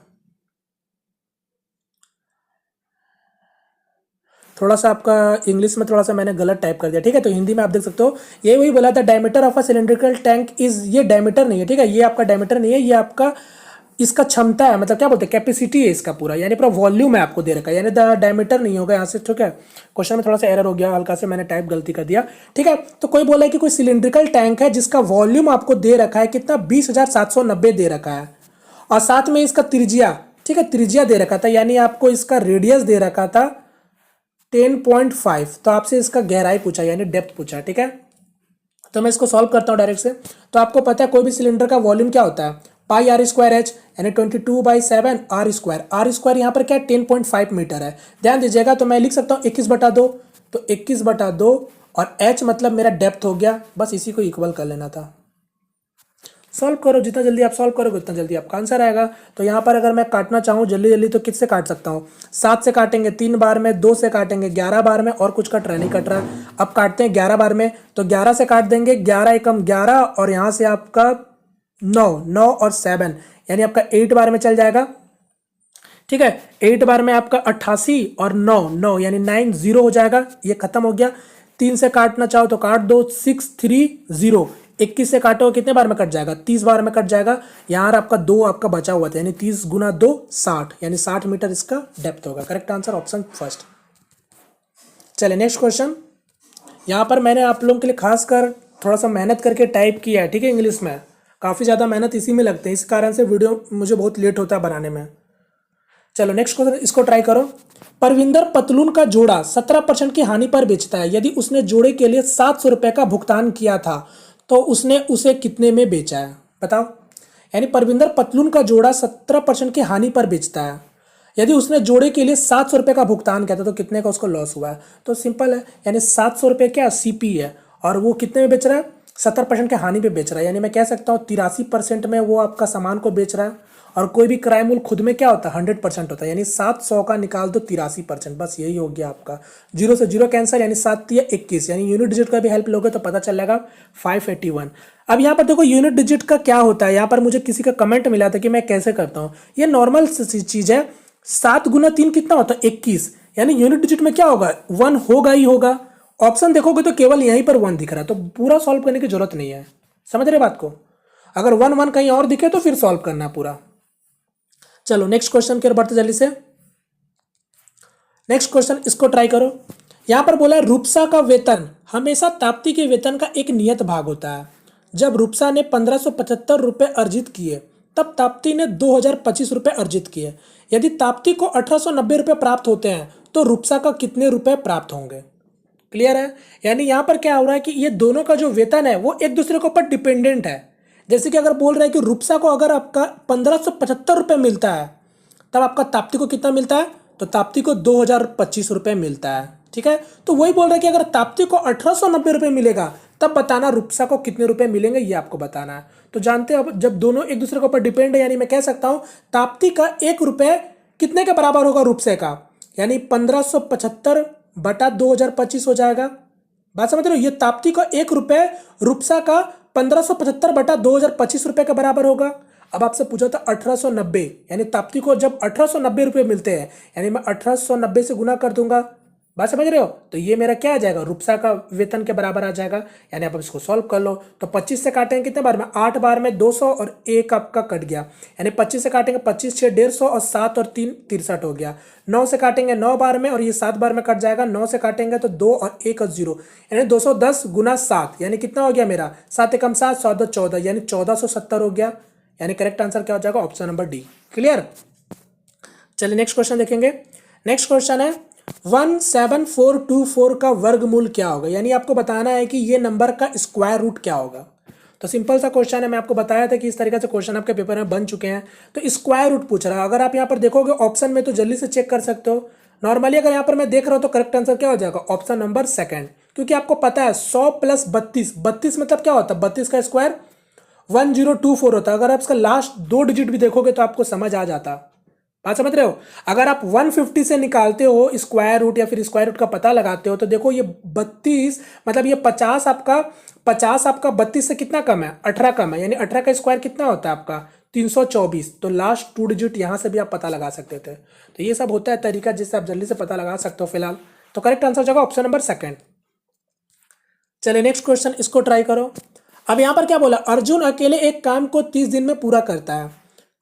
थोड़ा सा आपका इंग्लिश में थोड़ा सा मैंने गलत टाइप कर दिया, ठीक है, तो हिंदी में आप देख सकते हो, ये वही बोला था diameter of a cylindrical tank is, ये डायमीटर नहीं है, ठीक है, ये आपका डायमीटर नहीं है, ये आपका इसका क्षमता है, मतलब क्या बोलते हैं कैपेसिटी है इसका पूरा, यानी पूरा वॉल्यूम है आपको दे रखा है, यानी डायमीटर नहीं होगा यहाँ से, ठीक है। क्वेश्चन में थोड़ा सा एरर हो गया, हल्का से मैंने टाइप गलती कर दिया, ठीक है। तो कोई बोला है कि कोई सिलिंड्रिकल टैंक है जिसका वॉल्यूम आपको दे रखा है कितना, 20,790 दे रखा है, और साथ में इसका त्रिज्या, ठीक है, त्रिज्या दे रखा था, यानी आपको इसका रेडियस दे रखा था 10.5, तो आपसे इसका गहराई पूछा यानी डेप्थ पूछा, ठीक है। तो मैं इसको सॉल्व करता हूँ डायरेक्ट से। तो आपको पता है कोई भी सिलेंडर का वॉल्यूम क्या होता है, पाई आर स्क्वायर एच, यानी 22/7 आर स्क्वायर, आर स्क्वायर यहाँ पर क्या है 10.5 मीटर है, ध्यान दीजिएगा। तो मैं लिख सकता हूँ 21/2, तो 21/2 और एच मतलब मेरा डेप्थ हो गया, बस इसी को इक्वल कर लेना था। सॉल्व करो, जितना जल्दी आप सॉल्व करोगे उतना जल्दी आपका आंसर आएगा। तो यहाँ पर अगर मैं काटना चाहूँ जल्दी जल्दी तो किससे काट सकता हूँ, 7 से काटेंगे 3 बार में, 2 से काटेंगे 11 बार में, और कुछ कट रहा नहीं कट रहा। अब काटते हैं 11 बार में, तो 11 से काट देंगे, 11 एकम 11 और यहाँ से आपका 9 और 7, यानी आपका 8 बार में चल जाएगा, ठीक है। 8 बार में आपका 88 और 9 यानी 90 हो जाएगा, ये खत्म हो गया। 3 से काटना चाहो तो काट दो, 630, 21 से काटो कितने बार में कट जाएगा, 30 बार में कट जाएगा। यहाँ आपका 2 आपका बचा हुआ था, यानी 30 गुना 2 60, यानी 60 मीटर इसका डेप्थ होगा। Correct answer option first. चलिए नेक्स्ट क्वेश्चन। यहाँ पर मैंने आप लोगों के लिए खासकर थोड़ा सा मेहनत करके टाइप किया है, ठीक है, इंग्लिश में काफ़ी ज़्यादा मेहनत इसी में लगते हैं, इस कारण से वीडियो मुझे बहुत लेट होता है बनाने में। चलो नेक्स्ट क्वेश्चन, इसको ट्राई करो। परविंदर पतलून का जोड़ा 17% की हानि पर बेचता है। यदि उसने जोड़े के लिए 700 रुपए का भुगतान किया था तो उसने उसे कितने में बेचा है, बताओ। यानी परविंदर पतलून का जोड़ा 17% की हानि पर बेचता है। यदि उसने जोड़े के लिए 700 रुपए का भुगतान किया था तो कितने का उसको लॉस हुआ है। तो सिंपल है, यानी 700 रुपये क्या सीपी है, और वो कितने में बेच रहा है, 70% के हानि पे बेच रहा है। यानी मैं कह सकता हूँ 83% में वो आपका सामान को बेच रहा है। और कोई भी क्रय मूल्य खुद में क्या होता है, 100% होता है। यानी 700 का निकाल दो 83%, बस यही हो गया आपका। जीरो से जीरो कैंसर, यानी 7 या 21, यानी यूनिट डिजिट का भी हेल्प लोगे तो पता चल जाएगा 581। अब यहाँ पर देखो यूनिट डिजिट का क्या होता है, यहाँ पर मुझे किसी का कमेंट मिला था कि मैं कैसे करता हूँ। ये नॉर्मल चीज़ है, 7 गुना 3 कितना होता है, 21। यानी यूनिट डिजिट में क्या होगा, 1 होगा ही होगा। ऑप्शन देखोगे तो केवल यहीं पर 1 दिख रहा है, तो पूरा सॉल्व करने की जरूरत नहीं है। समझ रहे बात को। अगर 1 कहीं और दिखे तो फिर सॉल्व करना पूरा। चलो नेक्स्ट क्वेश्चन की ओर बढ़ते जल्दी से। नेक्स्ट क्वेश्चन, इसको ट्राई करो। यहां पर बोला है रूपसा का वेतन हमेशा ताप्ती के वेतन का एक नियत भाग होता है। जब रूपसा ने 1575 रुपये अर्जित किए तब ताप्ती ने 2025 रुपये अर्जित किए। यदि ताप्ती को 1890 रुपये प्राप्त होते हैं तो रूपसा का कितने रुपए प्राप्त होंगे। क्लियर है। यानी यहां पर क्या हो रहा है कि ये दोनों का जो वेतन है वो एक दूसरे के ऊपर डिपेंडेंट है। जैसे कि अगर बोल रहे हैं कि रूपसा को अगर आपका 1575 रुपये मिलता है तब आपका ताप्ती को कितना मिलता है, तो ताप्ती को 2025 रुपये मिलता है। ठीक है, तो वही बोल रहे हैं कि अगर ताप्ती को 1890 रुपये मिलेगा तब बताना रूपसा को कितने रुपए मिलेंगे, ये आपको बताना है। तो जानते हो अब जब दोनों एक दूसरे के ऊपर डिपेंड है, यानी मैं कह सकता हूं ताप्ती का 1 रुपये कितने के बराबर होगा रूपसे का, यानी 1575 बटा 2025 हो जाएगा। बात समझ रहे हो, ये ताप्ती का 1 रुपये रूपसा का 1575 बटा 2025 रुपये के बराबर होगा। अब आपसे पूछा था 1890, यानी ताप्ती को जब 1890 रुपये मिलते हैं, यानी मैं 1890 से गुना कर दूंगा। बात समझ रहे हो, तो ये मेरा क्या आ जाएगा, रूपसा का वेतन के बराबर आ जाएगा। यानी आप इसको सॉल्व कर लो तो 25 से काटेंगे कितने बार में, 8 बार में 200 और 1 आपका कट गया। यानी 25 से काटेंगे 25 6 150 और 7 और 3 63 हो गया। 9 से काटेंगे 9 बार में और ये 7 बार में कट जाएगा। 9 से काटेंगे तो 2 और 1 और 0, यानी 210 गुना 7, यानी कितना हो गया मेरा, 7 एकम 7 14 14, यानी 1470 हो गया। यानी करेक्ट आंसर क्या हो जाएगा, ऑप्शन नंबर डी। क्लियर। चलिए नेक्स्ट क्वेश्चन देखेंगे। नेक्स्ट क्वेश्चन है 17424 का वर्गमूल क्या होगा। यानी आपको बताना है कि ये नंबर का स्क्वायर रूट क्या होगा। तो सिंपल सा क्वेश्चन है, मैं आपको बताया था कि इस तरीके से क्वेश्चन आपके पेपर में बन चुके हैं। तो स्क्वायर रूट पूछ रहा है। अगर आप यहाँ पर देखोगे ऑप्शन में तो जल्दी से चेक कर सकते हो। नॉर्मली अगर यहाँ पर मैं देख रहा हूँ तो करेक्ट आंसर क्या हो जाएगा, ऑप्शन नंबर सेकंड। क्योंकि आपको पता है 100 प्लस 32, 32 मतलब क्या होता है, 32 का स्क्वायर 1024 होता है। अगर आप इसका लास्ट 2 डिजिट भी देखोगे तो आपको समझ आ जाता। बात समझ रहे हो। अगर आप 150 से निकालते हो स्क्वायर रूट या फिर स्क्वायर रूट का पता लगाते हो तो देखो ये 32 मतलब ये 50 आपका 32 से कितना कम है, 18 कम है। यानी 18 का स्क्वायर कितना होता है आपका 324। तो लास्ट 2 डिजिट यहाँ से भी आप पता लगा सकते थे। तो ये सब होता है तरीका जिससे आप जल्दी से पता लगा सकते हो फिलहाल। तो करेक्ट आंसर जाएगा ऑप्शन नंबर सेकंड। चलिए नेक्स्ट क्वेश्चन, इसको ट्राई करो। अब यहाँ पर क्या बोला, अर्जुन अकेले एक काम को 30 दिन में पूरा करता है।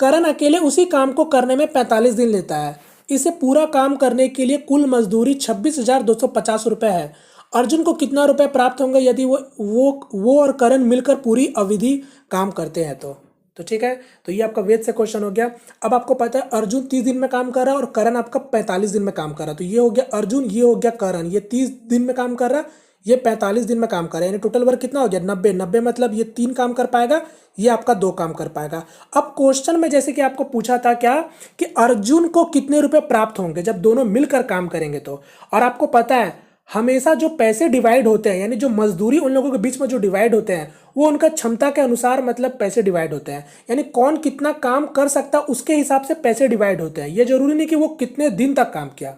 करण अकेले उसी काम को करने में 45 दिन लेता है। इसे पूरा काम करने के लिए कुल मजदूरी 26,250 रुपये है। अर्जुन को कितना रुपए प्राप्त होंगे यदि वो और करण मिलकर पूरी अवधि काम करते हैं तो ठीक है। तो ये आपका वेद से क्वेश्चन हो गया। अब आपको पता है अर्जुन 30 दिन में काम कर रहा है और करण आपका 45 दिन में काम कर रहा है। तो ये हो गया अर्जुन, ये हो गया करण। ये 30 दिन में काम कर रहा है, ये 45 दिन में काम कर रहा है। यानी टोटल वर्क कितना हो गया 90। 90 मतलब ये 3 काम कर पाएगा, ये आपका 2 काम कर पाएगा। अब क्वेश्चन में जैसे कि आपको पूछा था क्या कि अर्जुन को कितने रुपए प्राप्त होंगे जब दोनों मिलकर काम करेंगे तो। और आपको पता है हमेशा जो पैसे डिवाइड होते हैं, यानी जो मजदूरी उन लोगों के बीच में जो डिवाइड होते हैं वो उनका क्षमता के अनुसार मतलब पैसे डिवाइड होते हैं। यानी कौन कितना काम कर सकता है उसके हिसाब से पैसे डिवाइड होते हैं। ये जरूरी नहीं कि वो कितने दिन तक काम किया।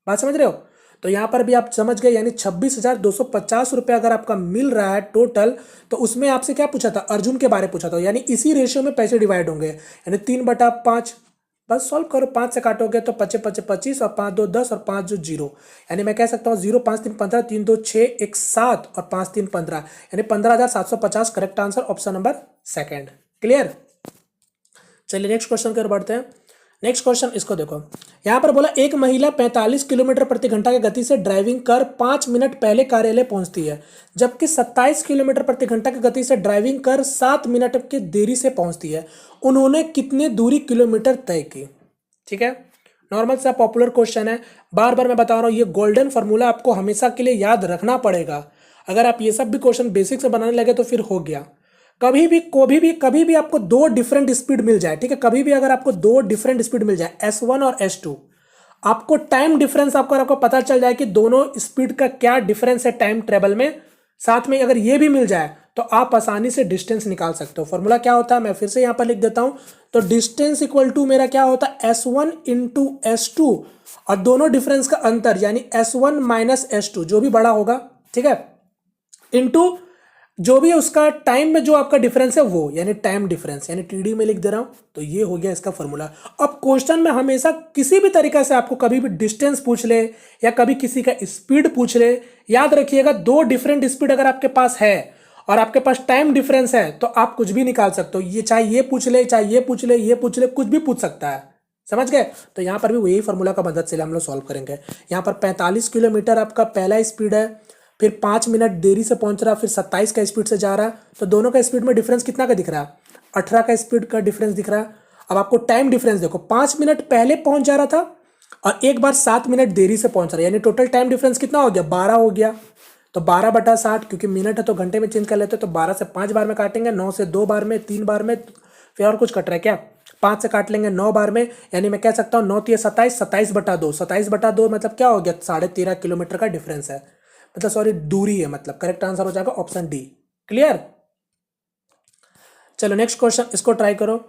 बात समझ रहे हो। तो यहाँ पर भी आप समझ गए, यानी 26,250 रुपये अगर आपका मिल रहा है टोटल, तो उसमें आपसे क्या पूछा था, अर्जुन के बारे में पूछा था। यानी इसी रेशियो में पैसे डिवाइड होंगे, यानी 3/5। बस सॉल्व करो, 5 से काटोगे तो 5 5 25 और 5 2 10 और 5 जो 0। यानी मैं कह सकता हूँ 0 5 3 15 3 2 6 1 7 और 5 3 15, यानी 15,750 correct answer option number second. Clear. चलिए नेक्स्ट क्वेश्चन की ओर बढ़ते हैं। नेक्स्ट क्वेश्चन, इसको देखो। यहाँ पर बोला एक महिला 45 किलोमीटर प्रति घंटा की गति से ड्राइविंग कर 5 मिनट पहले कार्यालय पहुंचती है, जबकि 27 किलोमीटर प्रति घंटा की गति से ड्राइविंग कर 7 मिनट की देरी से पहुंचती है। उन्होंने कितने दूरी किलोमीटर तय की। ठीक है, नॉर्मल सा पॉपुलर क्वेश्चन है, बार बार मैं बता रहा हूँ, ये गोल्डन फार्मूला आपको हमेशा के लिए याद रखना पड़ेगा। अगर आप ये सब भी क्वेश्चन बेसिक से बनाने लगे तो फिर हो गया। कभी भी आपको दो डिफरेंट स्पीड मिल जाए, ठीक है, कभी भी अगर आपको दो डिफरेंट स्पीड मिल जाए S1 और S2, आपको टाइम डिफरेंस आपको पता चल जाए कि दोनों स्पीड का क्या डिफरेंस है टाइम ट्रेवल में, साथ में अगर ये भी मिल जाए तो आप आसानी से डिस्टेंस निकाल सकते हो। फॉर्मूला क्या होता है, मैं फिर से यहां पर लिख देता हूं। तो डिस्टेंस इक्वल टू मेरा क्या होता है, S1 इंटू S2, और दोनों डिफरेंस का अंतर यानी S1 माइनस S2 जो भी बड़ा होगा, ठीक है, इंटू जो भी उसका टाइम में जो आपका डिफरेंस है वो, यानी टाइम डिफरेंस, यानी टीडी में लिख दे रहा हूं। तो ये हो गया इसका फॉर्मूला। अब क्वेश्चन में हमेशा किसी भी तरीका से आपको कभी भी डिस्टेंस पूछ ले या कभी किसी का स्पीड पूछ ले, याद रखिएगा दो डिफरेंट स्पीड अगर आपके पास है और आपके पास टाइम डिफरेंस है तो आप कुछ भी निकाल सकते हो। ये चाहे ये पूछ ले, चाहे ये पूछ ले, ये पूछ ले, कुछ भी पूछ सकता है, समझ गए। तो यहाँ पर भी वही फॉर्मूला का मदद से हम लोग सॉल्व करेंगे। यहाँ पर 45 किलोमीटर आपका पहला स्पीड है, फिर 5 मिनट देरी से पहुंच रहा, फिर 27 का स्पीड से जा रहा, तो दोनों का स्पीड में डिफरेंस कितना का दिख रहा है, 18 का स्पीड का डिफरेंस दिख रहा है। अब आपको टाइम डिफरेंस देखो, 5 मिनट पहले पहुंच जा रहा था और एक बार 7 मिनट देरी से पहुंच रहा है, यानी टोटल टाइम डिफरेंस कितना हो गया, 12 हो गया। तो 12/60, क्योंकि मिनट है तो घंटे में चेंज कर लेते हैं, तो 12 से 5 बार में काटेंगे, 9 से 2 बार में, 3 बार में, फिर और कुछ कट रहा है क्या, 5 से काट लेंगे 9 बार में, यानी मैं कह सकता हूँ 9 × 27, 27/2, 27/2 मतलब क्या हो गया, 13.5 किलोमीटर का डिफरेंस है, मतलब सॉरी दूरी है, मतलब करेक्ट आंसर हो जाएगा ऑप्शन डी। क्लियर। चलो नेक्स्ट क्वेश्चन, इसको ट्राई करो।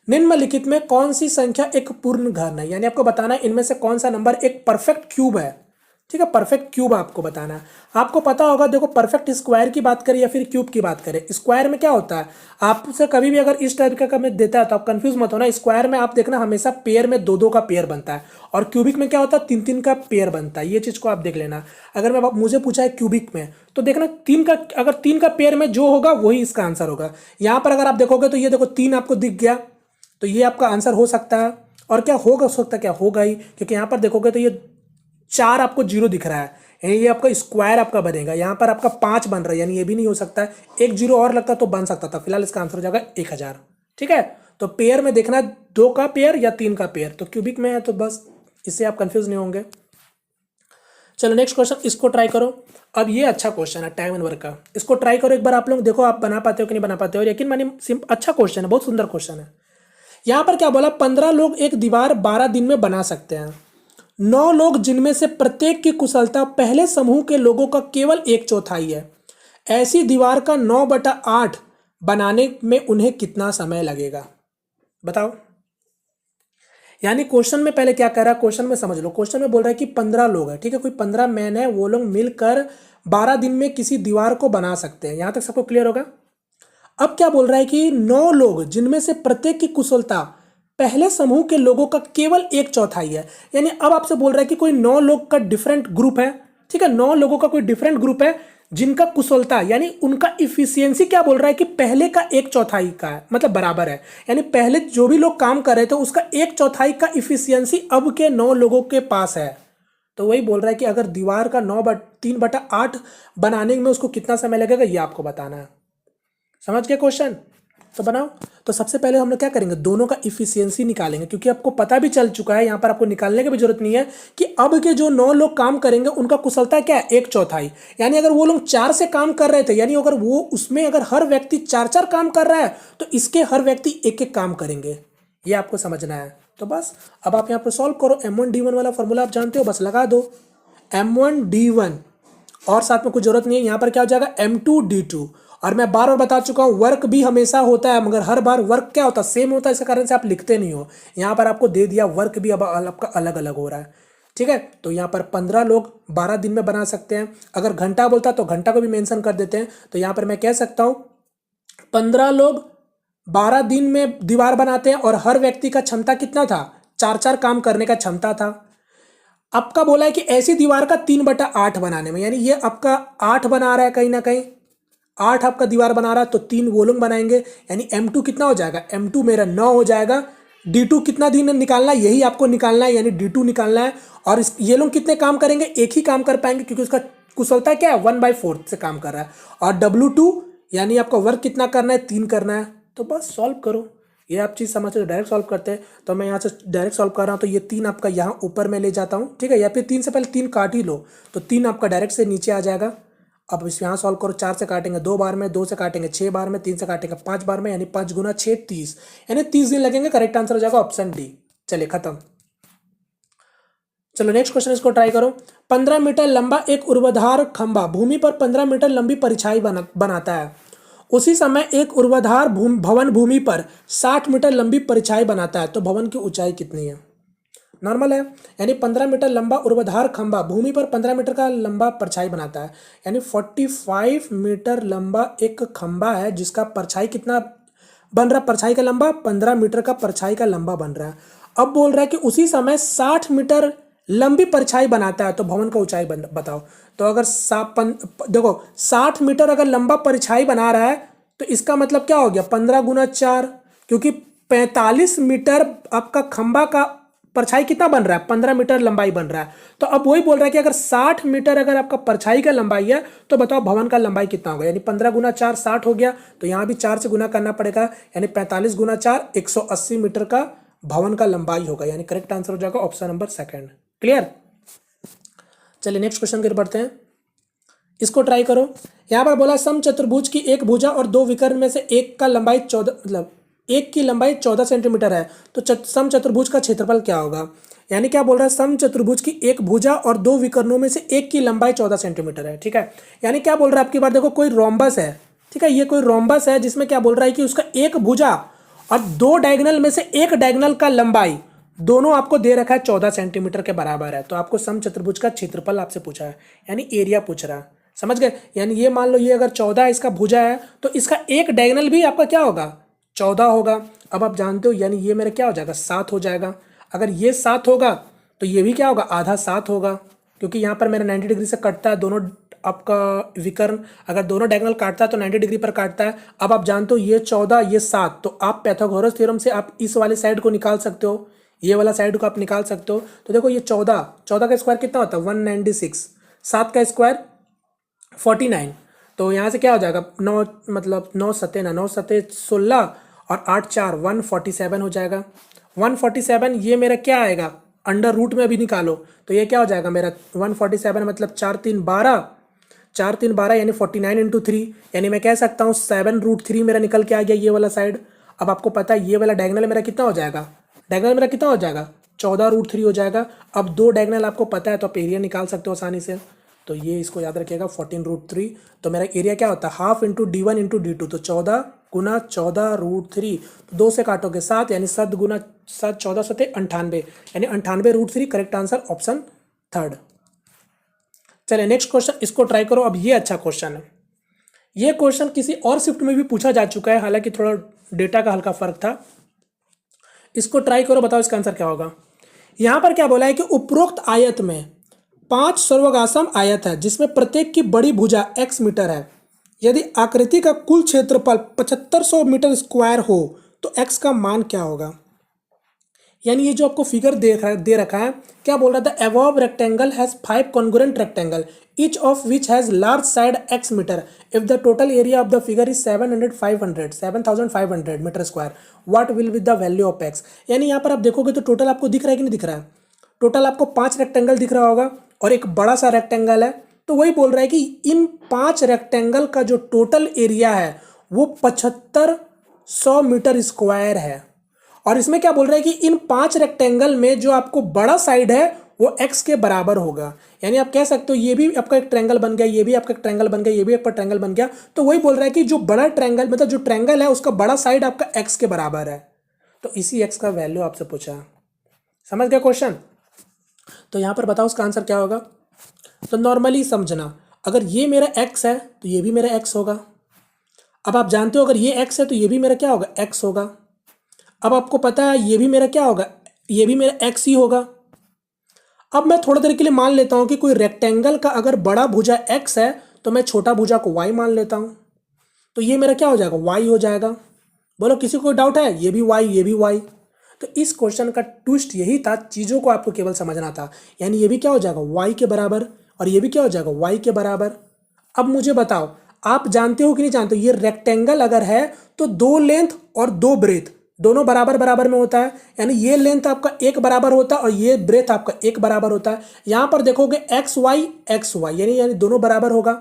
निम्नलिखित में कौन सी संख्या एक पूर्ण घन है, यानी आपको बताना है इनमें से कौन सा नंबर एक परफेक्ट क्यूब है, ठीक है, परफेक्ट क्यूब आपको बताना है। आपको पता होगा, देखो परफेक्ट स्क्वायर की बात करें या फिर क्यूब की बात करें, स्क्वायर में क्या होता है, आपसे कभी भी अगर इस टाइप का में देता है तो आप कंफ्यूज मत होना। स्क्वायर में आप देखना हमेशा पेयर में 2-2 का पेयर बनता है, और क्यूबिक में क्या होता है, 3-3 का पेयर बनता है। ये चीज को आप देख लेना। अगर मैं मुझे पूछा है क्यूबिक में, तो देखना 3 का, अगर 3 का पेयर में जो होगा वही इसका आंसर होगा। यहाँ पर अगर आप देखोगे तो ये देखो 3 आपको दिख गया, तो ये आपका आंसर हो सकता है। और क्या होगा, सकता क्या होगा ही, क्योंकि यहाँ पर देखोगे तो ये 4 आपको 0 दिख रहा है, यानी ये आपका स्क्वायर आपका बनेगा। यहाँ पर आपका 5 बन रहा है, यानी ये भी नहीं हो सकता है। एक 0 और लगता तो बन सकता था। फिलहाल इसका आंसर हो जाएगा 1000, ठीक है। तो पेयर में देखना 2 का पेयर या 3 का पेयर, तो क्यूबिक में है तो बस इससे आप कंफ्यूज नहीं होंगे। चलो नेक्स्ट क्वेश्चन, इसको ट्राई करो। अब ये अच्छा क्वेश्चन है टाइम एंड वर्क का, इसको ट्राई करो एक बार, आप लोग देखो आप बना पाते हो कि नहीं बना पाते हो। यकीन मानिए अच्छा क्वेश्चन है, बहुत सुंदर क्वेश्चन है। यहाँ पर क्या बोला, 15 लोग एक दीवार 12 दिन में बना सकते हैं। 9 लोग जिनमें से प्रत्येक की कुशलता पहले समूह के लोगों का केवल 1/4 है। ऐसी दीवार का 9/8 बनाने में उन्हें कितना समय लगेगा, बताओ। यानी क्वेश्चन में पहले क्या कह रहा है, क्वेश्चन में समझ लो। क्वेश्चन में बोल रहा है कि 15 लोग हैं, ठीक है, कोई 15 मैन है, वो लोग मिलकर 12 दिन में किसी दीवार को बना सकते हैं। यहां तक सबको क्लियर होगा। अब क्या बोल रहा है कि 9 लोग जिनमें से प्रत्येक की कुशलता पहले समूह के लोगों का केवल 1/4 है। यानी अब आपसे बोल रहा है कि कोई 9 लोग का डिफरेंट ग्रुप है, ठीक है, 9 लोगों का कोई डिफरेंट ग्रुप है जिनका कुशलता यानी उनका इफिशियंसी क्या बोल रहा है कि पहले का 1/4 का है, मतलब बराबर है। यानी पहले जो भी लोग काम कर रहे थे उसका 1/4 का इफिशियंसी अब के 9 लोगों के पास है। तो वही बोल रहा है कि अगर दीवार का 3/8 बनाने में उसको कितना समय लगेगा, ये आपको बताना है। समझ गए क्वेश्चन, तो बनाओ। तो सबसे पहले हम लोग क्या करेंगे, दोनों का इफिशियंसी निकालेंगे, क्योंकि आपको पता भी चल चुका है, यहाँ पर आपको निकालने की भी जरूरत नहीं है कि अब के जो 9 लोग काम करेंगे उनका कुशलता क्या है, 1/4। यानी अगर वो लोग 4 से काम कर रहे थे, यानी अगर वो उसमें अगर हर व्यक्ति 4-4 काम कर रहा है तो इसके हर व्यक्ति 1-1 काम करेंगे। ये आपको समझना है। तो बस अब आप यहाँ पर सॉल्व करो। M1D1 वाला फॉर्मूला आप जानते हो, बस लगा दो M1D1, और साथ में कुछ जरूरत नहीं है। यहाँ पर क्या हो जाएगा M2D2। और मैं बार बार बता चुका हूँ, वर्क भी हमेशा होता है, मगर हर बार वर्क क्या होता है, सेम होता है, इसके कारण से आप लिखते नहीं हो। यहाँ पर आपको दे दिया, वर्क भी अब आपका अलग अलग हो रहा है, ठीक है। तो यहाँ पर 15 लोग 12 दिन में बना सकते हैं। अगर घंटा बोलता तो घंटा को भी मेंशन कर देते हैं। तो यहाँ पर मैं कह सकता हूँ 15 लोग 12 दिन में दीवार बनाते हैं, और हर व्यक्ति का क्षमता कितना था, 4-4 काम करने का क्षमता था। आपका बोला है कि ऐसी दीवार का 3/8 बनाने में, यानी ये आपका 8 बना रहा है, कहीं ना कहीं 8 आपका दीवार बना रहा है, तो 3 वो लोग बनाएंगे, यानी M2 कितना हो जाएगा, M2 मेरा 9 हो जाएगा। D2 कितना दिन निकालना है, यही आपको निकालना है, यानी D2 निकालना है। और ये लोग कितने काम करेंगे, एक ही काम कर पाएंगे, क्योंकि उसका कुशलता क्या है, 1/4 से काम कर रहा है। और W2 यानी आपका वर्क कितना करना है, 3 करना है। तो बस सॉल्व करो, ये आप चीज़ समझते हो, डायरेक्ट सॉल्व करते हैं। तो मैं यहाँ से डायरेक्ट सॉल्व कर रहा हूँ, तो ये 3 आपका यहाँ ऊपर मैं ले जाता हूँ, ठीक है, या फिर 3 से पहले 3 काट ही लो, तो 3 आपका डायरेक्ट से नीचे आ जाएगा। अब इस यहाँ सॉल्व करो, 4 से काटेंगे 2 बार में, 2 से काटेंगे 6 बार में, 3 से काटेंगे 5 बार में, यानी 5 गुना 6 30, यानी 30 दिन लगेंगे। करेक्ट आंसर हो जाएगा ऑप्शन डी। चलिए खत्म। चलो नेक्स्ट क्वेश्चन, इसको ट्राई करो। 15 मीटर लंबा एक ऊर्ध्वाधर खंभा भूमि पर 15 मीटर लंबी परिछाई बनाता है। उसी समय एक ऊर्ध्वाधर भवन भूमि पर 60 मीटर लंबी परिछाई बनाता है, तो भवन की ऊंचाई कितनी है? नॉर्मल है, यानी 15 मीटर लंबा ऊर्ध्वाधर खंभा भूमि पर 15 मीटर का लंबा परछाई बनाता है, यानी 45 मीटर लंबा एक खंभा है जिसका परछाई कितना बन रहा है? परछाई का लंबा 15 मीटर का परछाई का लंबा बन रहा है। अब बोल रहा है कि उसी समय 60 मीटर लंबी परछाई बनाता है, तो भवन का ऊंचाई बताओ। तो अगर देखो 60 मीटर अगर लंबा परछाई बना रहा है, तो इसका मतलब क्या हो गया? 15 गुना 4, क्योंकि 45 मीटर आपका खंभा का परछाई कितना बन रहा है? 15 मीटर लंबाई बन रहा है। तो अब वही बोल रहा है कि अगर 60 मीटर अगर आपका परछाई का लंबाई है, तो बताओ भवन का लंबाई कितना होगा? यानी 15 गुना 4 60 हो गया, तो यहाँ भी 4 से गुना करना पड़ेगा, यानी 45 गुना 4 180 मीटर का भवन का लंबाई होगा, यानी करेक्ट आंसर हो जाएगा ऑप्शन नंबर सेकंड। क्लियर? चलिए नेक्स्ट क्वेश्चन की बढ़ते हैं, इसको ट्राई करो। यहाँ पर बोला समचतुर्भुज की एक भुजा और 2 विकर्ण में से एक का लंबाई 14 मतलब एक की लंबाई 14 सेंटीमीटर है, तो समचतुर्भुज का क्षेत्रफल क्या होगा? यानी क्या बोल रहा है? समचतुर्भुज की एक भुजा और 2 विकर्णों में से एक की लंबाई 14 सेंटीमीटर है, ठीक है। यानी क्या बोल रहा है? आपकी बार देखो, कोई रोम्बस है, ठीक है, ये कोई रोम्बस है जिसमें क्या बोल रहा है कि उसका एक भुजा और 2 डायगोनल में से एक डायगोनल का लंबाई दोनों आपको दे रखा है 14 सेंटीमीटर के बराबर है। तो आपको समचतुर्भुज का क्षेत्रफल आपसे पूछा है, यानी एरिया पूछ रहा है। समझ गए? यानी ये मान लो, ये अगर 14 इसका भुजा है, तो इसका एक डायगोनल भी आपका क्या होगा? 14 होगा। अब आप जानते हो, यानी ये मेरा क्या हो जाएगा? 7 हो जाएगा। अगर ये 7 होगा, तो ये भी क्या होगा? आधा 7 होगा, क्योंकि यहाँ पर मेरा 90 डिग्री से कटता है दोनों आपका विकर्ण। अगर दोनों डायगोनल काटता है तो 90 डिग्री पर काटता है। अब आप जानते हो ये 14 ये 7, तो आप पाइथागोरस थ्योरम से आप इस वाले साइड को निकाल सकते हो, ये वाला साइड को आप निकाल सकते हो। तो देखो ये 14 का स्क्वायर कितना होता है? 196, 7 का स्क्वायर 49, तो यहाँ से क्या हो जाएगा? 9 मतलब 9 सते 16 और 8 4 147 हो जाएगा। 147 ये मेरा क्या आएगा? अंडर रूट में भी निकालो, तो ये क्या हो जाएगा मेरा? 147 मतलब 4 3 12, 4 3 12 यानी 49 इंटू 3, यानी मैं कह सकता हूँ 7√3 मेरा निकल के आ गया ये वाला साइड। अब आपको पता है ये वाला डायगोनल मेरा कितना हो जाएगा? डायगोनल मेरा कितना हो जाएगा? 14√3 हो जाएगा। अब 2 डायगोनल आपको पता है, तो आप एरिया निकाल सकते हो आसानी से। तो ये इसको याद रखिएगा 14√3। तो मेरा एरिया क्या होता है? Half into D1 into D2, तो 14 गुना 14√3, 2 से काटोगे 7, यानी 7 गुना 7 14 सते 98, यानी 98√3। Correct answer option third. चलिए नेक्स्ट क्वेश्चन, इसको ट्राई करो। अब ये अच्छा क्वेश्चन है, ये क्वेश्चन किसी और शिफ्ट में भी पूछा जा चुका है, हालांकि थोड़ा डेटा का हल्का फर्क था। इसको ट्राई करो, बताओ इसका आंसर क्या होगा। यहां पर क्या बोला है कि उपरोक्त आयत में 5 सर्वगासम आयत है जिसमें प्रत्येक की बड़ी भुजा x मीटर है। यदि आकृति का कुल क्षेत्रफल 7500 मीटर स्क्वायर हो, तो x का मान क्या होगा? यानी ये जो आपको फिगर दे रखा है, क्या बोल रहा था? Above rectangle has 5 congruent rectangle, each of which has large side x metre. If the total area of the figure is 7500 metre square, what will be the value of x? यानी यहाँ पर आप देखोगे तो टोटल आपको दिख रहा है कि नहीं दिख रहा है? टोटल आपको 5 रेक्टेंगल दिख रहा होगा और एक बड़ा सा रेक्टेंगल है। तो वही बोल रहा है कि इन 5 रेक्टेंगल का जो टोटल एरिया है वो 7500 मीटर स्क्वायर है। और इसमें क्या बोल रहा है कि इन 5 रेक्टेंगल में जो आपको बड़ा साइड है वो x के बराबर होगा। यानी आप कह सकते हो ये भी आपका एक ट्रायंगल बन गया, ये भी आपका एक ट्रायंगल बन गया, ये भी आपका ट्रायंगल बन गया। तो वही बोल रहा है कि जो बड़ा ट्रायंगल मतलब जो ट्रायंगल है उसका बड़ा साइड आपका x के बराबर है। तो इसी x का वैल्यू आपसे पूछा। समझ गया क्वेश्चन? तो यहाँ पर बताओ उसका आंसर क्या होगा। तो नॉर्मली समझना, अगर ये मेरा x है तो ये भी मेरा x होगा। अब आप जानते हो अगर ये x है तो ये भी मेरा क्या होगा? x होगा। अब आपको पता है ये भी मेरा क्या होगा? ये भी मेरा x ही होगा। अब मैं थोड़ी देर के लिए मान लेता हूँ कि कोई रेक्टेंगल का अगर बड़ा भुजा x है तो मैं छोटा भुजा को y मान लेता हूँ, तो ये मेरा क्या हो जाएगा? y हो जाएगा। बोलो किसी को डाउट है? ये भी y, ये भी y। तो इस क्वेश्चन का ट्विस्ट यही था, चीज़ों को आपको केवल समझना था। यानी ये भी क्या हो जाएगा? y के बराबर, और ये भी क्या हो जाएगा? y के बराबर। अब मुझे बताओ, आप जानते हो कि नहीं जानते हो, ये रेक्टेंगल अगर है तो 2 लेंथ और 2 ब्रेथ, दोनों बराबर बराबर में होता है, यानी ये लेंथ आपका एक बराबर होता है और ये ब्रेथ आपका एक बराबर होता है। यहाँ पर देखोगे एक्स वाई यानी दोनों बराबर होगा,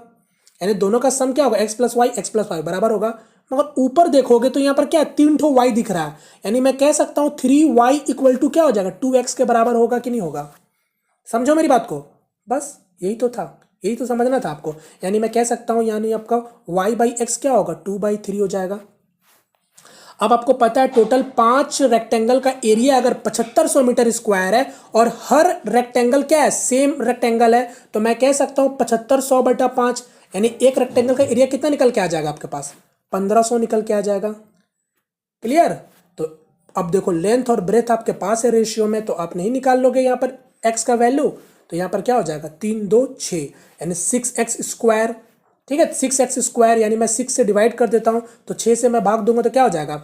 यानी दोनों का सम क्या होगा, एक्स प्लस वाई बराबर होगा। मगर ऊपर देखोगे तो यहाँ पर क्या है, 3 ठो वाई दिख रहा है, यानी मैं कह सकता हूँ 3y इक्वल टू क्या हो जाएगा, 2x के बराबर होगा कि नहीं होगा। समझो मेरी बात को, बस यही तो था, यही तो समझना था आपको। यानी मैं कह सकता हूँ यानी आपका y/x क्या होगा, 2/3 हो जाएगा। अब आपको पता है टोटल 5 रेक्टेंगल का एरिया अगर 7500 मीटर स्क्वायर है और हर रेक्टेंगल क्या है, सेम रेक्टेंगल है, तो मैं कह सकता हूँ 7500/5, यानी एक रेक्टेंगल का एरिया कितना निकल के आ जाएगा आपके पास, 1500 निकल के आ जाएगा। क्लियर। तो अब देखो लेंथ और ब्रेथ आपके पास है रेशियो में, तो आप नहीं निकाल लोगे यहाँ पर x का वैल्यू, तो यहाँ पर क्या हो जाएगा, 3 2 6 यानी 6x स्क्वायर। ठीक है, 6x स्क्वायर यानी मैं 6 से डिवाइड कर देता हूँ, तो 6 से मैं भाग दूंगा तो क्या हो जाएगा,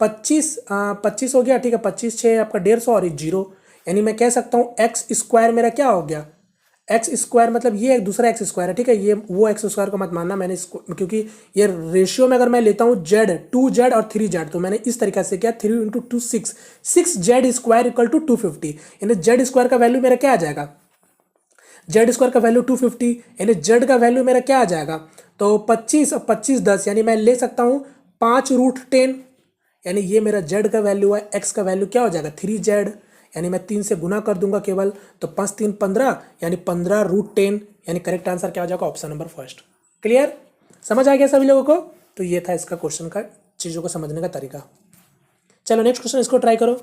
25 हो गया। ठीक है, 25 6 आपका 150 और 0, यानी मैं कह सकता हूँ एक्स स्क्वायर मेरा क्या हो गया, एक्स स्क्वायर मतलब ये एक दूसरा एक्स स्क्वायर है। ठीक है, ये वो एक्स स्क्वायर को मत मानना, मैंने इसको क्योंकि ये रेशियो में अगर मैं लेता हूँ जेड 2z और 3z, तो मैंने इस तरीके से किया 3 × 2 6z स्क्वायर इक्वल टू 250, यानी जेड स्क्वायर का वैल्यू मेरा क्या आ जाएगा, जेड स्क्वायर का वैल्यू 250, यानी जेड का वैल्यू मेरा क्या आ जाएगा, तो 25 और 25 10, यानी मैं ले सकता हूँ 5√10, यानी ये मेरा जेड का वैल्यू है। एक्स का वैल्यू क्या हो जाएगा, 3z, यानी मैं 3 से गुना कर दूंगा केवल, तो 5 3 15 यानी 15√10, यानी करेक्ट आंसर क्या हो जाएगा, ऑप्शन नंबर फर्स्ट। क्लियर, समझ आ गया सभी लोगों को। तो ये था इसका क्वेश्चन का चीज़ों को समझने का तरीका। चलो नेक्स्ट क्वेश्चन, इसको ट्राई करो।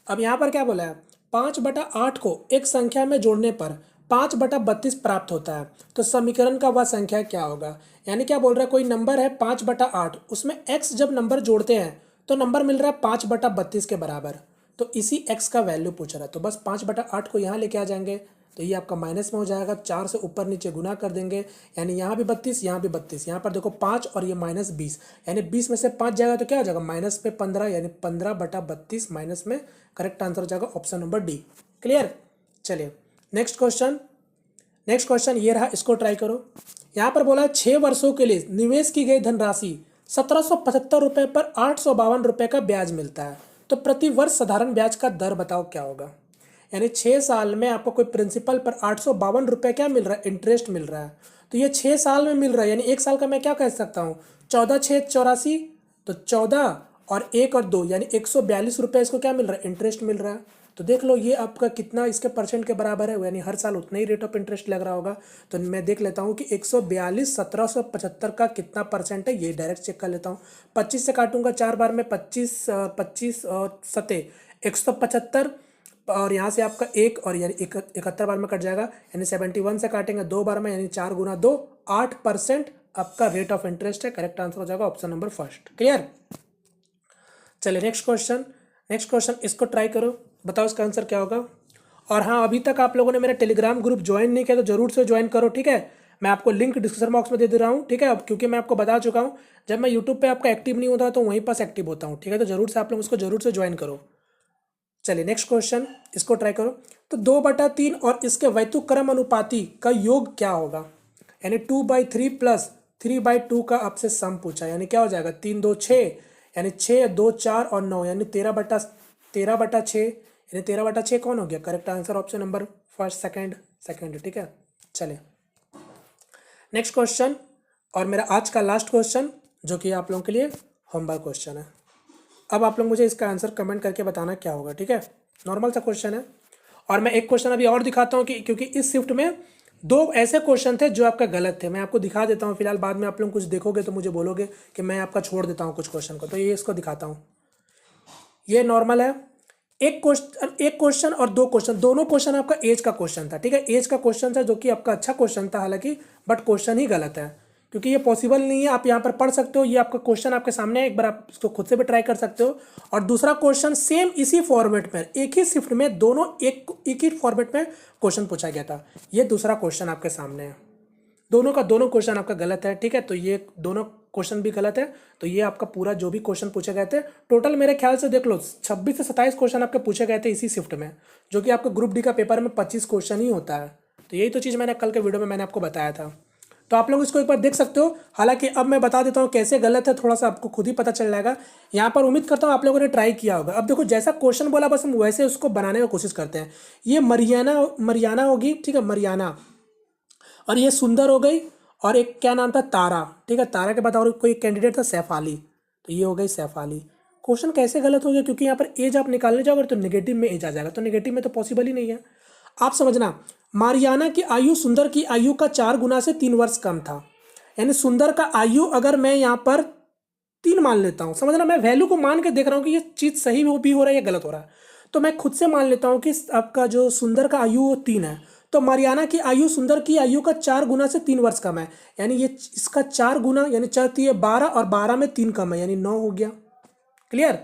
अब यहाँ पर क्या बोला है, 5/8 को एक संख्या में जोड़ने पर 5/32 प्राप्त होता है, तो समीकरण का वह संख्या क्या होगा। यानी क्या बोल रहा है, कोई नंबर है 5/8, उसमें x जब नंबर जोड़ते हैं तो नंबर मिल रहा है 5/32 के बराबर, तो इसी x का वैल्यू पूछ रहा है। तो बस 5/8 को यहाँ लेके आ जाएंगे, तो ये आपका माइनस में हो जाएगा, 4 से ऊपर नीचे गुना कर देंगे, यानी यहाँ भी 32 यहाँ भी 32, यहाँ पर देखो 5 और ये -20, यानी 20 में से 5 जाएगा तो क्या हो जाएगा, माइनस पे 15, यानी 15/32 माइनस में करेक्ट आंसर हो जाएगा ऑप्शन नंबर डी। क्लियर। चलिए नेक्स्ट क्वेश्चन, नेक्स्ट क्वेश्चन ये रहा, इसको ट्राई करो। यहाँ पर बोला 6 वर्षों के लिए निवेश की गई धनराशि 1775 रुपये पर 852 रुपये का ब्याज मिलता है, तो प्रति वर्ष साधारण ब्याज का दर बताओ क्या होगा। यानी 6 साल में आपको कोई प्रिंसिपल पर 852 रुपये क्या मिल रहा है, इंटरेस्ट मिल रहा है, तो ये 6 साल में मिल रहा है, यानी एक साल का मैं क्या कह सकता हूँ, 14 6 84, तो 14 और 1 और 2 यानी 142 रुपये इसको क्या मिल रहा है, इंटरेस्ट मिल रहा है। तो देख लो ये आपका कितना इसके परसेंट के बराबर है, यानी हर साल उतना ही रेट ऑफ इंटरेस्ट लग रहा होगा। तो मैं देख लेता हूँ कि 142 1775 का कितना परसेंट है, ये डायरेक्ट चेक कर लेता हूँ। 25 से काटूंगा 4 बार में, 25 25 और 7 175, और यहाँ से आपका 1 और यानी 71 बार में कट जाएगा, यानी 71 से काटेंगे 2 बार में, यानी 4 × 2 8% आपका रेट ऑफ इंटरेस्ट है। करेक्ट आंसर हो जाएगा ऑप्शन नंबर फर्स्ट। क्लियर। चलिए नेक्स्ट क्वेश्चन, नेक्स्ट क्वेश्चन इसको ट्राई करो, बताओ इसका आंसर क्या होगा। और हाँ, अभी तक आप लोगों ने मेरा टेलीग्राम ग्रुप ज्वाइन नहीं किया तो जरूर से ज्वाइन करो। ठीक है, मैं आपको लिंक डिस्क्रिप्शन बॉक्स में दे रहा हूँ। ठीक है, अब क्योंकि मैं आपको बता चुका हूँ जब मैं यूट्यूब पे आपका एक्टिव नहीं होता तो वहीं पास एक्टिव होता हूँ। ठीक है, तो जरूर से आप लोग उसको जरूर से ज्वाइन करो। चलिए नेक्स्ट क्वेश्चन, इसको ट्राई करो। तो 2/3 और इसके वैतुक्रम अनुपाती का योग क्या होगा, यानी 2/3 प्लस 3/2 का आपसे सम पूछा, यानी क्या हो जाएगा, 3 2 6, यानी 6 2 4 और 9, यानी 13/6, यानी 13/6 कौन हो गया, correct answer option number first second. ठीक है, चलिए नेक्स्ट क्वेश्चन, और मेरा आज का लास्ट क्वेश्चन जो कि आप लोगों के लिए होमवर्क क्वेश्चन है। अब आप लोग मुझे इसका आंसर कमेंट करके बताना क्या होगा। ठीक है, नॉर्मल सा क्वेश्चन है। और मैं एक क्वेश्चन अभी और दिखाता हूँ कि क्योंकि इस शिफ्ट में 2 ऐसे क्वेश्चन थे जो आपका गलत थे, मैं आपको दिखा देता हूँ फिलहाल, बाद में आप लोग कुछ देखोगे तो मुझे बोलोगे कि मैं आपका छोड़ देता हूँ कुछ क्वेश्चन को, तो ये इसको दिखाता हूँ। ये नॉर्मल है, एक क्वेश्चन और 2 क्वेश्चन, दोनों क्वेश्चन आपका एज का क्वेश्चन था। ठीक है, एज का क्वेश्चन था जो कि आपका अच्छा क्वेश्चन था हालांकि, बट क्वेश्चन ही गलत है क्योंकि ये पॉसिबल नहीं है। आप यहाँ पर पढ़ सकते हो, ये आपका क्वेश्चन आपके सामने है, एक बार आप इसको खुद से भी ट्राई कर सकते हो। और दूसरा क्वेश्चन सेम इसी फॉर्मेट में, एक ही शिफ्ट में दोनों एक ही फॉर्मेट में क्वेश्चन पूछा गया था। ये दूसरा क्वेश्चन आपके सामने है, दोनों का दोनों क्वेश्चन आपका गलत है। ठीक है, तो ये दोनों क्वेश्चन भी गलत है, तो ये आपका पूरा जो भी क्वेश्चन पूछे गए थे टोटल मेरे ख्याल से देख लो 26 से 27 क्वेश्चन आपके पूछे गए थे इसी शिफ्ट में, जो कि आपका ग्रुप डी का पेपर में 25 क्वेश्चन ही होता है। तो यही तो चीज़ मैंने कल के वीडियो में मैंने आपको बताया था। तो आप लोग इसको एक बार देख सकते हो। हालांकि अब मैं बता देता हूँ कैसे गलत है, थोड़ा सा आपको खुद ही पता चल जाएगा। यहाँ पर उम्मीद करता हूँ आप लोगों ने ट्राई किया होगा। अब देखो जैसा क्वेश्चन बोला बस हम वैसे उसको बनाने की कोशिश करते हैं। ये मरियाना होगी, ठीक है, मरियाना। और ये सुंदर हो गई। और एक क्या नाम था, तारा, ठीक है। तारा के बाद और कोई कैंडिडेट था, सैफ अली। तो ये हो गई सैफ अली। क्वेश्चन कैसे गलत हो गया, क्योंकि यहाँ पर एज आप निकालने जाओगे तो नेगेटिव में एज आ जाएगा, तो नेगेटिव में तो पॉसिबल ही नहीं है। आप समझना, मारियाना की आयु सुंदर की आयु का 4 गुना से 3 वर्ष कम था। यानी सुंदर का आयु अगर मैं यहाँ पर 3 मान लेता हूँ, समझना, मैं वैल्यू को मान के देख रहा हूँ कि ये चीज़ सही भी हो रहा है या गलत हो रहा है। तो मैं खुद से मान लेता हूँ कि आपका जो सुंदर का आयु 3 है, तो मारियाना की आयु सुंदर की आयु का 4 गुना से 3 वर्ष कम है। यानी ये इसका 4 गुना, यानी 4 12 और 12 में 3 कम है, यानी 9 हो गया। क्लियर।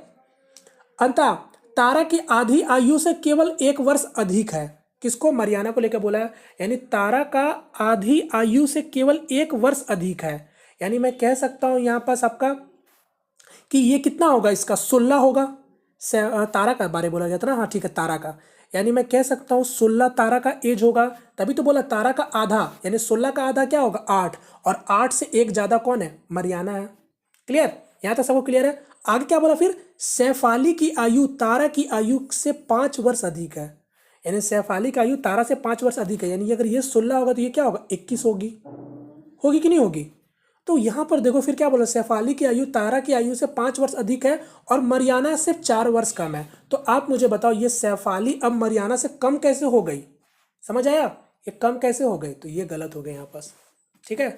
अंतः तारा की आधी आयु से केवल 1 वर्ष अधिक है। किसको, मरियाना को लेकर बोला है। यानी तारा का आधी आयु से केवल 1 वर्ष अधिक है। यानी मैं कह सकता हूं यहां पास आपका कि ये कितना होगा, इसका 16 होगा। तारा का बारे बोला गया था ना, हाँ ठीक है, तारा का। यानी मैं कह सकता हूँ 16 तारा का एज होगा। तभी तो बोला तारा का आधा, यानी 16 का आधा क्या होगा, 8। और 8 से 1 ज्यादा कौन है, मरियाना है। क्लियर, यहाँ तक सबको क्लियर है। आगे क्या बोला फिर, सैफ अली की आयु तारा की आयु से 5 वर्ष अधिक है। यानी सैफ अली की आयु तारा से 5 वर्ष अधिक है। यानी अगर ये 16 होगा तो ये क्या होगा, 21 होगी। होगी कि नहीं होगी। तो यहाँ पर देखो फिर क्या बोला, सैफ अली की आयु तारा की आयु से 5 वर्ष अधिक है और मरियाना से 4 वर्ष कम है। तो आप मुझे बताओ ये सैफ अली अब मरियाना से कम कैसे हो गई। समझ आया, ये कम कैसे हो गई, तो ये गलत हो गई यहाँ पास। ठीक है,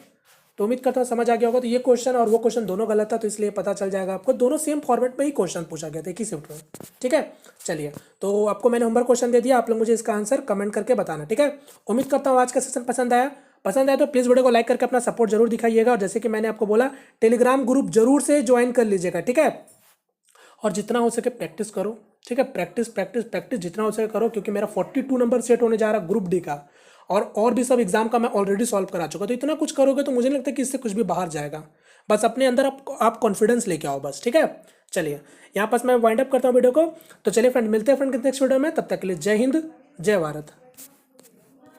तो उम्मीद करता हूँ समझ आ गया होगा। तो ये क्वेश्चन और वो क्वेश्चन दोनों गलत था, तो इसलिए पता चल जाएगा आपको, दोनों सेम फॉर्मेट में ही क्वेश्चन पूछा गया था, एक ही शिफ्ट में। ठीक है, चलिए, तो आपको मैंने होमवर्क क्वेश्चन दे दिया, आप लोग मुझे इसका आंसर कमेंट करके बताना। ठीक है, उम्मीद करता हूँ आज का सेशन पसंद आया तो प्लीज़ वीडियो को लाइक करके अपना सपोर्ट जरूर दिखाइएगा। और जैसे कि मैंने आपको बोला, टेलीग्राम ग्रुप जरूर से ज्वाइन कर लीजिएगा। ठीक है, और जितना हो सके प्रैक्टिस करो। ठीक है, प्रैक्टिस प्रैक्टिस प्रैक्टिस जितना हो सके करो, क्योंकि मेरा 42 नंबर सेट होने जा रहा ग्रुप डी का, और भी सब एग्जाम का मैं ऑलरेडी सॉल्व करा चुका। तो इतना कुछ करोगे तो मुझे नहीं लगता कि इससे कुछ भी बाहर जाएगा। बस अपने अंदर आप कॉन्फिडेंस लेके आओ बस। ठीक है, चलिए यहाँ पास मैं वाइंड अप करता हूँ वीडियो को। तो चलिए फ्रेंड, मिलते हैं फ्रेंड नेक्स्ट वीडियो में। तब तक के लिए जय हिंद, जय भारत।